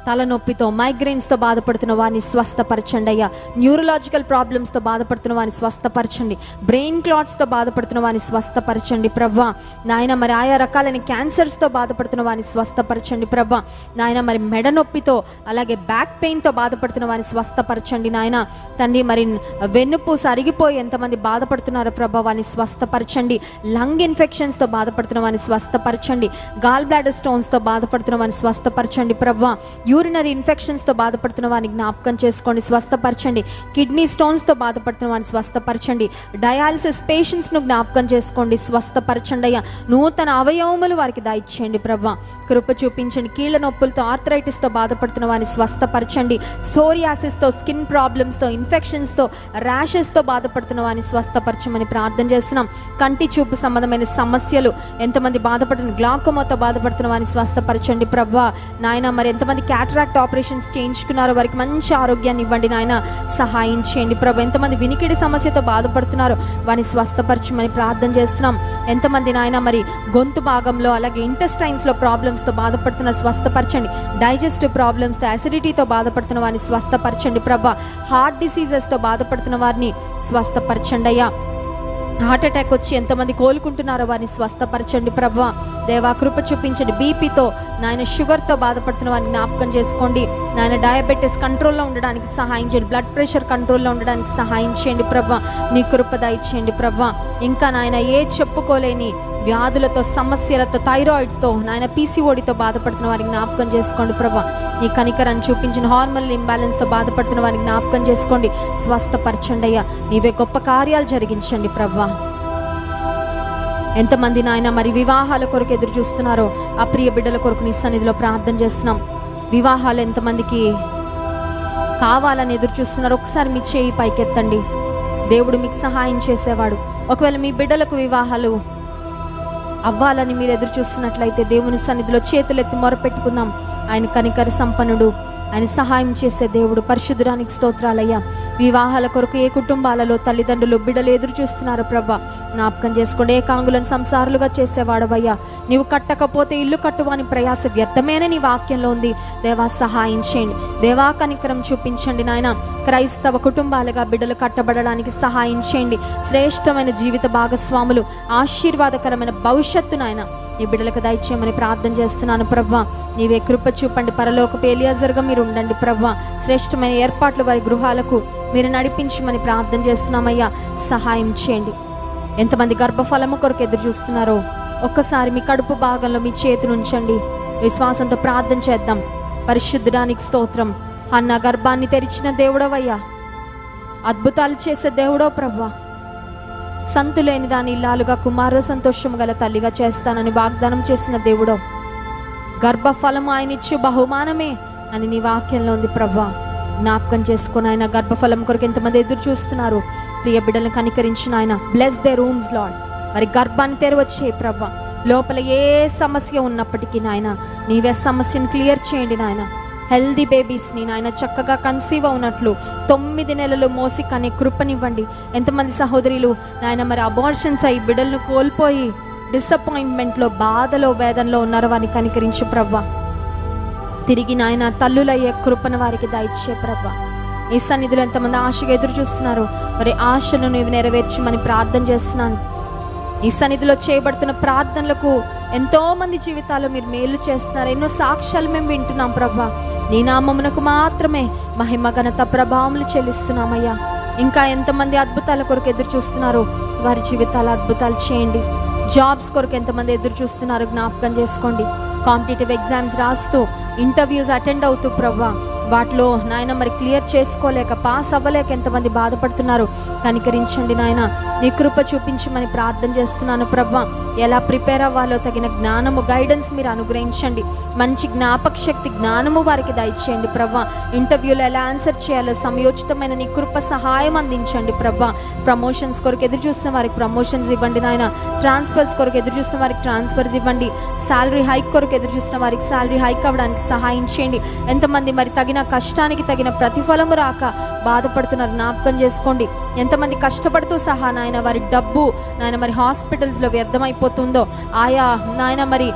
తలనొప్పితో, మైగ్రెయిన్స్తో బాధపడుతున్న వారిని స్వస్థపరచండి అయ్యా. న్యూరలాజికల్ ప్రాబ్లమ్స్తో బాధపడుతున్న వారిని స్వస్థపరచండి. బ్రెయిన్ క్లాట్స్తో బాధపడుతున్న వారిని స్వస్థపరచండి ప్రభా. నాయన మరి ఆయా రకాలైన క్యాన్సర్స్తో బాధపడుతున్న వారిని స్వస్థపరచండి ప్రభా. నాయన మరి మెడ నొప్పితో, అలాగే బ్యాక్ పెయిన్తో బాధపడుతున్న వారిని స్వస్థపరచండి నాయన తండ్రి. మరి వెన్నుపూస అరిగిపోయి ఎంతమంది బాధపడుతున్నారో ప్రభా, వారిని స్వస్థపరచండి. లంగ్ ఇన్ఫెక్షన్స్తో బాధపడుతున్న వారిని స్వస్థపరచండి. గాల్ బ్లాడర్ స్టోన్స్తో బాధపడుతున్న వారిని స్వస్థపరచండి ప్రభా. యూరినరీ ఇన్ఫెక్షన్స్తో బాధపడుతున్న వారిని జ్ఞాపకం చేసుకోండి, స్వస్థపరచండి. కిడ్నీ స్టోన్స్తో బాధపడుతున్న వారిని స్వస్థపరచండి. డయాలసిస్ పేషెంట్స్ను జ్ఞాపకం చేసుకోండి, స్వస్థపరచండి అయ్యా. నూతన అవయవములు వారికి దయచేయండి ప్రభా. కృప చూపించండి. కీళ్ళ నొప్పులతో, ఆర్థరైటిస్తో బాధపడుతున్న వారిని స్వస్థపరచండి. సోరియాసిస్తో, స్కిన్ ప్రాబ్లమ్స్తో, ఇన్ఫెక్షన్స్తో, ర్యాషెస్తో బాధపడుతున్న వారిని స్వస్థపరచమని ప్రార్థన చేస్తున్నాం. కంటి చూపు సంబంధమైన సమస్యలు ఎంతమంది బాధపడుతున్న, గ్లాకోమాతో బాధపడుతున్న వారిని స్వస్థపరచండి ప్రభా. నాయన మరి ఎంతమంది క్యాటరాక్ట్ ఆపరేషన్స్ చేయించుకున్నారో వారికి మంచి ఆరోగ్యాన్ని ఇవ్వండి నాయన, సహాయం చేయండి ప్రభు. ఎంతమంది వినికిడి సమస్యతో బాధపడుతున్నారో వారిని స్వస్థపరచమని ప్రార్థన చేస్తున్నాం. ఎంతమంది నాయన మరి గొంతు భాగంలో, అలాగే ఇంటెస్టైన్స్లో ప్రాబ్లమ్స్తో బాధపడుతున్నారు, స్వస్థపరచండి. డైజెస్టివ్ ప్రాబ్లమ్స్తో, అసిడిటీతో బాధపడుతున్న వారిని స్వస్థపరచండి ప్రభా. హార్ట్ డిసీజెస్తో బాధపడుతున్న వారిని స్వస్థపరచండి అయ్యా. హార్ట్ అటాక్ వచ్చి ఎంతమంది కోలుకుంటున్నారో వారిని స్వస్థపరచండి ప్రభా. దేవా కృప చూపించండి. బీపీతో నాయన, షుగర్తో బాధపడుతున్న వారిని జ్ఞాపకం చేసుకోండి నాయన. డయాబెటీస్ కంట్రోల్లో ఉండడానికి సహాయం చేయండి. బ్లడ్ ప్రెషర్ కంట్రోల్లో ఉండడానికి సహాయం చేయండి ప్రభా. నీ కృప దయచేయండి ప్రభా. ఇంకా నాయన ఏ చెప్పుకోలేని వ్యాధులతో, సమస్యలతో, థైరాయిడ్తో నాయన, పీసీఓడితో బాధపడుతున్న వారికి జ్ఞాపకం చేసుకోండి ప్రభా. నీ కనికరాన్ని చూపించిన. హార్మోనల్ ఇంబ్యాలెన్స్తో బాధపడుతున్న వారికి జ్ఞాపకం చేసుకోండి, స్వస్థపరచండి అయ్యా. నీవే గొప్ప కార్యాలు జరిగించండి ప్రభా. ఎంతమంది నాయన మరి వివాహాల కొరకు ఎదురు చూస్తున్నారో ఆ ప్రియ బిడ్డల కొరకు నీ సన్నిధిలో ప్రార్థన చేస్తున్నాం. వివాహాలు ఎంతమందికి కావాలని ఎదురు చూస్తున్నారో ఒకసారి మీ చేయి పైకెత్తండి. దేవుడు మీకు సహాయం చేసేవాడు. ఒకవేళ మీ బిడ్డలకు వివాహాలు అవ్వాలని మీరు ఎదురు చూస్తున్నట్లయితే దేవుని సన్నిధిలో చేతులెత్తి మొరపెట్టుకుందాం. ఆయన కనికర సంపన్నుడు, ఆయన సహాయం చేసే దేవుడు. పరిశుద్ధురానికి స్తోత్రాలయ్యా. వివాహాల కొరకు ఏ కుటుంబాలలో తల్లిదండ్రులు, బిడ్డలు ఎదురు చూస్తున్నారు ప్రభా, జ్ఞాపకం చేసుకోండి. ఏకాంగులను సంసారులుగా చేసేవాడవయ్యా. నీవు కట్టకపోతే ఇల్లు కట్టువాని ప్రయాస వ్యర్థమేనని నీ వాక్యంలో ఉంది. దేవా సహాయం చేయండి. దేవా కనికరం చూపించండి నాయన. క్రైస్తవ కుటుంబాలుగా బిడ్డలు కట్టబడడానికి సహాయం చేయండి. శ్రేష్టమైన జీవిత భాగస్వాములు, ఆశీర్వాదకరమైన భవిష్యత్తు నాయన నీ బిడ్డలకు దయచేయమని ప్రార్థన చేస్తున్నాను ప్రభా. నీవే కృప చూపండి. పరలోకపు ఎలియాజరుగా మీరు ఉండండి ప్రభా. శ్రేష్టమైన ఏర్పాట్లు వారి గృహాలకు మీరు నడిపించమని ప్రార్థన చేస్తున్నామయ్యా. సహాయం చేయండి. ఎంతమంది గర్భఫలము కొరకు ఎదురు చూస్తున్నారో ఒక్కసారి మీ కడుపు భాగంలో మీ చేతిని ఉంచండి. విశ్వాసంతో ప్రార్థన చేద్దాం. పరిశుద్ధుడానికి స్తోత్రం. అన్న గర్భాన్ని తెరిచిన దేవుడవయ్యా, అద్భుతాలు చేసే దేవుడో ప్రభా, సంతు లేని దాని ఇల్లాలుగా, కుమారుల సంతోషము గల తల్లిగా చేస్తానని వాగ్దానం చేసిన దేవుడో, గర్భఫలము ఆయన ఇచ్చు బహుమానమే అని నీ వాక్యంలో ఉంది ప్రవ్వా. జ్ఞాపకం చేసుకుని ఆయన గర్భఫలం కొరకు ఎంతమంది ఎదురు చూస్తున్నారు. ప్రియ బిడ్డలను కనికరించిన ఆయన, బ్లెస్ దే రూమ్స్ లార్డ్. వారి గర్భాన్ని తెరవచ్చే ప్రవ్వా. లోపల ఏ సమస్య ఉన్నప్పటికీ నాయన నీవే సమస్యను క్లియర్ చేయండి నాయన. హెల్దీ బేబీస్ని నాయన చక్కగా కన్సీవ్ అవునట్లు 9 నెలలు మోసి కనే కృపనివ్వండి. ఎంతమంది సహోదరులు నాయన మరి అబార్షన్స్ అయ్యి బిడ్డలను కోల్పోయి డిసప్పాయింట్మెంట్లో, బాధలో, వేదనలో ఉన్నారో వారిని కనికరించు ప్రవ్వా. తిరిగి నాయన తల్లులయ్యే కృపను వారికి దయచే ప్రవ్వా. ఈ సన్నిధిలో ఎంతమంది ఆశగా ఎదురు చూస్తున్నారు, మరి ఆశను నీవు నెరవేర్చమని ప్రార్థన చేస్తున్నాను. ఈ సన్నిధిలో చేయబడుతున్న ప్రార్థనలకు ఎంతో మంది జీవితాల్లో మీరు మేలు చేస్తున్నారు. ఎన్నో సాక్ష్యాలు మేము వింటున్నాం ప్రభా. నీ నామమునకు మాత్రమే మహిమ, ఘనత, ప్రభావములు చెల్లిస్తున్నామయ్యా. ఇంకా ఎంతమంది అద్భుతాల కొరకు ఎదురు చూస్తున్నారో వారి జీవితాల అద్భుతాలు చేయండి. జాబ్స్ కొరకు ఎంతమంది ఎదురు చూస్తున్నారు జ్ఞాపకం చేసుకోండి. కాంపిటేటివ్ ఎగ్జామ్స్ రాస్తూ, ఇంటర్వ్యూస్ అటెండ్ అవుతూ ప్రభా, వాటిలో నాయన మరి క్లియర్ చేసుకోలేక, పాస్ అవ్వలేక ఎంతమంది బాధపడుతున్నారు. కనికరించండి నాయన. నీ కృప చూపించమని ప్రార్థన చేస్తున్నాను ప్రభా. ఎలా ప్రిపేర్ అవ్వాలో తగిన జ్ఞానము, గైడెన్స్ మీరు అనుగ్రహించండి. మంచి జ్ఞాపక శక్తి, జ్ఞానము వారికి దయచేయండి ప్రభా. ఇంటర్వ్యూలో ఎలా ఆన్సర్ చేయాలో సమయోచితమైన నీ కృప సహాయం అందించండి ప్రభా. ప్రమోషన్స్ కొరకు ఎదురు చూస్తున్న వారికి ప్రమోషన్స్ ఇవ్వండి నాయన. ట్రాన్స్ఫర్స్ కొరకు ఎదురు చూస్తున్న వారికి ట్రాన్స్ఫర్స్ ఇవ్వండి. శాలరీ హైక్ కొరకు ఎదురు చూస్తున్న వారికి శాలరీ హైక్ అవ్వడానికి సహాయం చేయండి. ఎంతమంది మరి తగిన కష్టానికి తగిన ప్రతిఫలము రాక బాధపడుతున్నారు జ్ఞాపకం చేసుకోండి. ఎంతమంది కష్టపడుతూ సహా నాయన వారి డబ్బు నాయన మరి హాస్పిటల్స్లో వ్యర్థమైపోతుందో, ఆయా నాయన మరి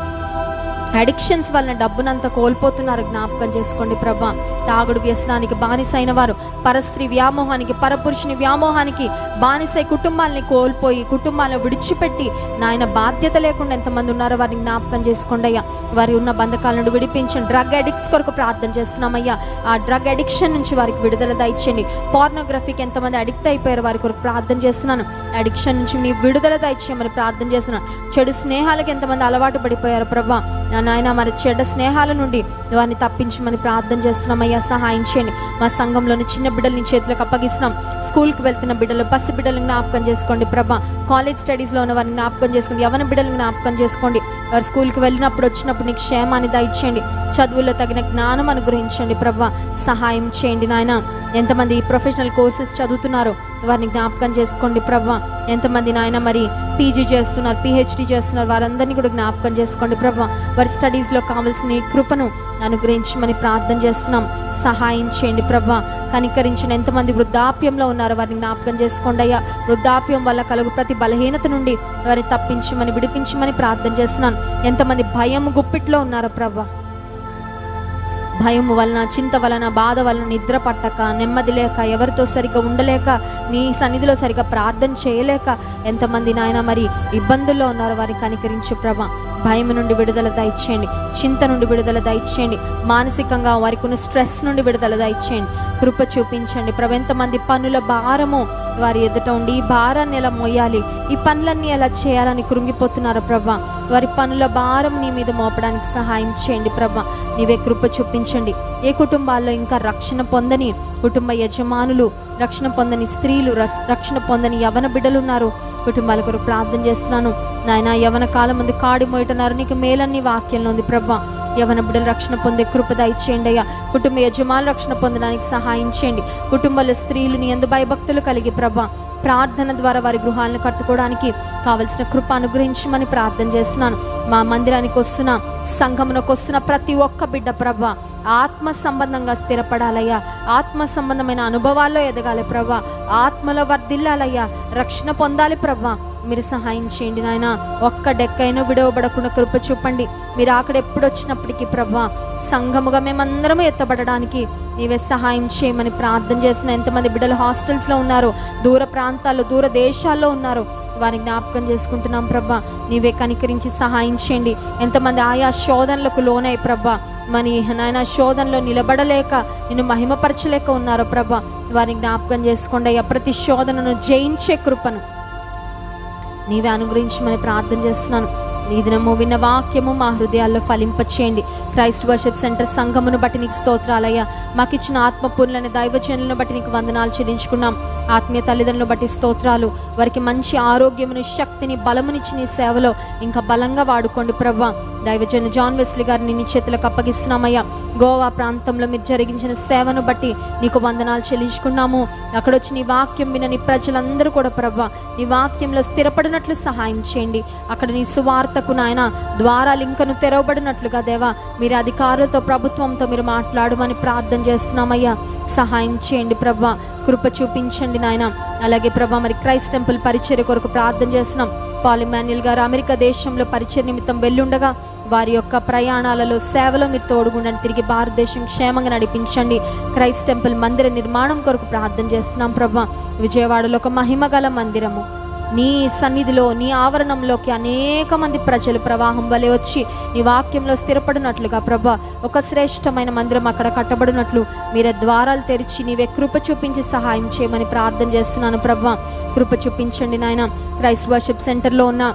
అడిక్షన్స్ వలన డబ్బునంతా కోల్పోతున్నారు జ్ఞాపకం చేసుకోండి ప్రభా. తాగుడు వ్యసనానికి బానిసైన వారు, పరస్త్రీ వ్యామోహానికి, పరపురుషుని వ్యామోహానికి బానిసై కుటుంబాలని కోల్పోయి, కుటుంబాలను విడిచిపెట్టి నాయన బాధ్యత లేకుండా ఎంతమంది ఉన్నారో వారిని జ్ఞాపకం చేసుకోండి అయ్యా. వారి ఉన్న బంధకాల నుండి విడిపించండి. డ్రగ్ అడిక్ట్స్ కొరకు ప్రార్థన చేస్తున్నామయ్యా. ఆ డ్రగ్ అడిక్షన్ నుంచి వారికి విడుదల దయచేయండి. పార్నోగ్రఫీకి ఎంతమంది అడిక్ట్ అయిపోయారు వారి కొరకు ప్రార్థన చేస్తున్నాను. అడిక్షన్ నుంచి నీ విడుదల దయచేయమని ప్రార్థన చేస్తున్నాను. చెడు స్నేహాలకు ఎంతమంది అలవాటు పడిపోయారు ప్రభా. నాయన మరి చెడ్డ స్నేహాల నుండి వారిని తప్పించమని ప్రార్థన చేస్తున్నామయ్యా. సహాయం చేయండి. మా సంఘంలోని చిన్న బిడ్డలని చేతులకు అప్పగిస్తున్నాం. స్కూల్కి వెళ్తున్న బిడ్డలు, బస్సు బిడ్డలను జ్ఞాపకం చేసుకోండి ప్రభా. కాలేజ్ స్టడీస్లో ఉన్న వారిని జ్ఞాపకం చేసుకోండి. యవన బిడ్డలను జ్ఞాపకం చేసుకోండి. వారు స్కూల్కి వెళ్ళినప్పుడు, వచ్చినప్పుడు నీకు క్షేమాన్ని దయచేయండి. చదువుల్లో తగిన జ్ఞానం అనుగ్రహించండి ప్రభా. సహాయం చేయండి నాయన. ఎంతమంది ప్రొఫెషనల్ కోర్సెస్ చదువుతున్నారో వారిని జ్ఞాపకం చేసుకోండి ప్రభా. ఎంతమంది నాయన మరి పీజీ చేస్తున్నారు, పిహెచ్డి చేస్తున్నారు, వారందరినీ కూడా జ్ఞాపకం చేసుకోండి ప్రభా. వారి స్టడీస్లో కావాల్సిన కృపను అనుగ్రహించమని ప్రార్థన చేస్తున్నాం. సహాయం చేయండి ప్రభా. కనికరించిన ఎంతమంది వృద్ధాప్యంలో ఉన్నారో వారిని జ్ఞాపకం చేసుకోండి అయ్యా. వృద్ధాప్యం వల్ల కలుగు ప్రతి బలహీనత నుండి వారిని తప్పించమని, విడిపించమని ప్రార్థన చేస్తున్నాను. ఎంతమంది భయం గుప్పిట్లో ఉన్నారో ప్రభా. భయం వలన, చింత వలన, బాధ వలన నిద్ర పట్టక, నెమ్మది లేక, ఎవరితో సరిగ్గా ఉండలేక, నీ సన్నిధిలో సరిగ్గా ప్రార్థన చేయలేక ఎంతమంది నాయన మరి ఇబ్బందుల్లో ఉన్నారో వారిని కనికరించు ప్రభా. భయం నుండి విడుదల దయచేయండి. చింత నుండి విడుదల దయచేయండి. మానసికంగా వారికి ఉన్న స్ట్రెస్ నుండి విడుదల దయచేయండి. కృప చూపించండి ప్రభు. ఎంతమంది పనుల భారము వారి ఎదుట ఉండి ఈ భారాన్ని ఎలా మోయాలి, ఈ పనులన్నీ ఎలా చేయాలని కృంగిపోతున్నారు ప్రభా. వారి పనుల భారం నీ మీద మోపడానికి సహాయం చేయండి ప్రభా. నీవే కృప చూపించండి. ఏ కుటుంబాల్లో ఇంకా రక్షణ పొందని కుటుంబ యజమానులు, రక్షణ పొందని స్త్రీలు, రక్షణ పొందని యవన బిడ్డలు ఉన్నారు. కుటుంబాల కొరకు ప్రార్థన చేస్తున్నాను నాయన. యవన కాలం ముందు కాడి మోయటన్నారు, నీకు మేలన్నీ వాక్యంలో ఉంది ప్రభా. యవన బిడ్డలు రక్షణ పొందే కృప దయచేయండి అయ్యా. కుటుంబ యజమానులు రక్షణ పొందడానికి సహాయం చేయండి. కుటుంబంలో స్త్రీలు నీ యందు భయభక్తులు కలిగి ప్రభా, ప్రార్థన ద్వారా వారి గృహాలను కట్టుకోవడానికి కావలసిన కృప అనుగ్రహించమని ప్రార్థన చేస్తున్నాను. మా మందిరానికి వస్తున్న, సంఘమునకు వస్తున్న ప్రతి ఒక్క బిడ్డ ప్రభా ఆత్మ సంబంధంగా స్థిరపడాలయ్యా. ఆత్మ సంబంధమైన అనుభవాల్లో ఎదగాలి ప్రభా. ఆత్మలో వర్ధిల్లాలయ్యా. రక్షణ పొందాలి ప్రభా. మీరు సహాయం చేయండి నాయన. ఒక్క డెక్కైనా విడవబడకుండా కృప చూపండి. మీరు అక్కడ ఎప్పుడు వచ్చినప్పటికీ ప్రభా సంఘముగా మేమందరము ఎత్తబడడానికి నీవే సహాయం చేయమని ప్రార్థన చేసిన ఎంతమంది బిడ్డలు హాస్టల్స్లో ఉన్నారు, దూర ప్రాంతాల్లో, దూర దేశాల్లో ఉన్నారు, వారిని జ్ఞాపకం చేసుకుంటున్నాం ప్రభా. నీవే కనికరించి సహాయం చేయండి. ఎంతమంది ఆయా శోధనలకు లోనై ప్రభా మరి నాయన శోధనలో నిలబడలేక, నిన్ను మహిమపరచలేక ఉన్నారో ప్రభా, వారిని జ్ఞాపకం చేసుకోండి అయ్యా. ప్రతి శోధనను జయించే కృపను నీవే అనుగ్రహించమని ప్రార్థన చేస్తున్నాను. ఈ దినము విన్న వాక్యము మా హృదయాల్లో ఫలింపచేయండి. క్రైస్ట్ వర్షిప్ సెంటర్ సంఘమును బట్టి నీకు స్తోత్రాలయ్యా. మాకు ఇచ్చిన ఆత్మపూర్ణులైన దైవజనులను బట్టి నీకు వందనాలు చెల్లించుకున్నాం. ఆత్మీయ తల్లిదండ్రులను బట్టి స్తోత్రాలు. వారికి మంచి ఆరోగ్యమును, శక్తిని, బలమునిచ్చి నీ సేవలో ఇంకా బలంగా వాడుకోండి ప్రభువా. దైవజనులు జాన్ వెస్లీ గారిని నీ చేతులకు అప్పగిస్తున్నామయ్యా. గోవా ప్రాంతంలో మీరు జరిగించిన సేవను బట్టి నీకు వందనాలు చెల్లించుకున్నాము. అక్కడొచ్చి నీ వాక్యం వినని ప్రజలందరూ కూడా ప్రభువా నీ వాక్యంలో స్థిరపడినట్లు సహాయం చేయండి. అక్కడ నీ సువార్తకు నాయన ద్వారాలు ఇంకను తెరవబడినట్లుగా దేవా మీరు అధికారులతో, ప్రభుత్వంతో మీరు మాట్లాడమని ప్రార్థన చేస్తున్నామయ్యా. సహాయం చేయండి ప్రభువా, కృప చూపించండి నాయన. అలాగే ప్రభువా మరి క్రైస్ట్ టెంపుల్ పరిచర్య కొరకు ప్రార్థన చేస్తున్నాం. పాల్ ఇమాన్యుయల్ గారు అమెరికా దేశంలో పరిచర్య నిమిత్తం వెళ్ళుండగా వారి యొక్క ప్రయాణాలలో, సేవలో మీరు తోడుగుండండి. తిరిగి భారతదేశం క్షేమంగా నడిపించండి. క్రైస్ట్ టెంపుల్ మందిర నిర్మాణం కొరకు ప్రార్థన చేస్తున్నాం ప్రభువా. విజయవాడలో ఒక మహిమగల మందిరము, నీ సన్నిధిలో, నీ ఆవరణంలోకి అనేక మంది ప్రజలు ప్రవాహం వలె వచ్చి నీ వాక్యంలో స్థిరపడినట్లుగా ప్రభా ఒక శ్రేష్టమైన మందిరం అక్కడ కట్టబడినట్లు మీరే ద్వారాలు తెరిచి నీవే కృప చూపించి సహాయం చేయమని ప్రార్థన చేస్తున్నాను ప్రభా. కృప చూపించండి నాయన. క్రైస్ట్ వర్షిప్ సెంటర్లో ఉన్న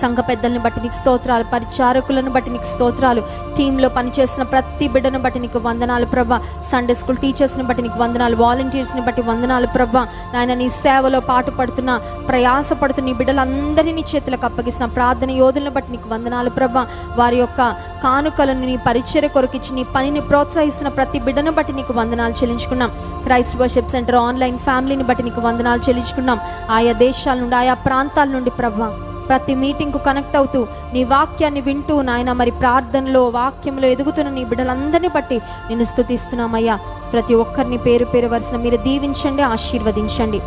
సంఘ పెద్దలను బట్టి నీకు స్తోత్రాలు, పరిచారకులను బట్టి నీకు స్తోత్రాలు, టీంలో పనిచేసిన ప్రతి బిడ్డను బట్టి నీకు వందనాలు ప్రభా. సండే స్కూల్ టీచర్స్ని బట్టి నీకు వందనాలు, వాలంటీర్స్ని బట్టి వందనాలు ప్రభా. నాయన నీ సేవలో పాటుపడుతున్న, ప్రయాసపడుతున్న నీ బిడ్డలందరినీ నీ చేతులకు అప్పగిస్తున్న ప్రార్థన యోధులను బట్టి నీకు వందనాలు ప్రభా. వారి యొక్క కానుకలను నీ పరిచర్య కొరకిచ్చి నీ పనిని ప్రోత్సహిస్తున్న ప్రతి బిడ్డను బట్టి నీకు వందనాలు చెల్లించుకున్నాం. క్రైస్ట్ వర్షిప్ సెంటర్ ఆన్లైన్ ఫ్యామిలీని బట్టి నీకు వందనాలు చెల్లించుకున్నాం. ఆయా దేశాల నుండి, ఆయా ప్రాంతాల నుండి ప్రభా ప్రతి మీటింగ్కు కనెక్ట్ అవుతూ నీ వాక్యాన్ని వింటూ నాయన మరి ప్రార్థనలో, వాక్యంలో ఎదుగుతున్న నీ బిడ్డలందరినీ బట్టి నేను స్తుతిస్తున్నామయ్యా. ప్రతి ఒక్కరిని పేరు పేరు వరుసన మీరు దీవించండి, ఆశీర్వదించండి.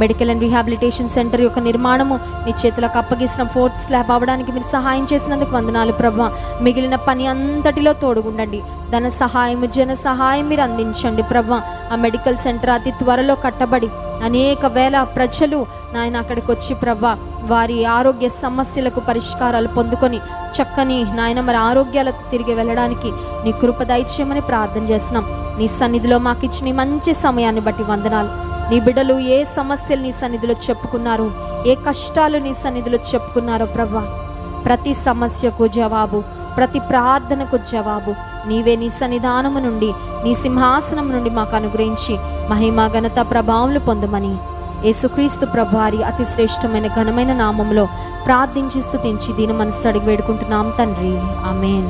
మెడికల్ అండ్ రీహాబిలిటేషన్ సెంటర్ యొక్క నిర్మాణము నీ చేతులకు అప్పగిస్తున్న 4th స్లాబ్ అవ్వడానికి మీరు సహాయం చేసినందుకు వందనాలు ప్రభా. మిగిలిన పని అంతటిలో తోడుగుండండి. ధన సహాయం, జన సహాయం మీరు అందించండి ప్రభా. ఆ మెడికల్ సెంటర్ అతి త్వరలో కట్టబడి అనేక వేల ప్రజలు నాయన అక్కడికి వచ్చి ప్రభా వారి ఆరోగ్య సమస్యలకు పరిష్కారాలు పొందుకొని చక్కని నాయన మరి ఆరోగ్యాలతో తిరిగి వెళ్ళడానికి నీ కృప దయచేయమని ప్రార్థన చేస్తున్నాం. నీ సన్నిధిలో మాకు ఇచ్చిన మంచి సమయాన్ని బట్టి వందనాలు. నీ బిడ్డలు ఏ సమస్యలు నీ సన్నిధిలో చెప్పుకున్నారు, ఏ కష్టాలు నీ సన్నిధిలో చెప్పుకున్నారో ప్రభా ప్రతి సమస్యకు జవాబు, ప్రతి ప్రార్థనకు జవాబు నీవే నీ సన్నిధానము నుండి, నీ సింహాసనం నుండి మాకు అనుగ్రహించి మహిమ, ఘనత, ప్రభావములు పొందమని యేసుక్రీస్తు ప్రభువారి అతి శ్రేష్టమైన ఘనమైన నామములో ప్రార్థించి స్తుతించి దీని మనసు అడిగి వేడుకుంటున్నాం తండ్రి. ఆమేన్.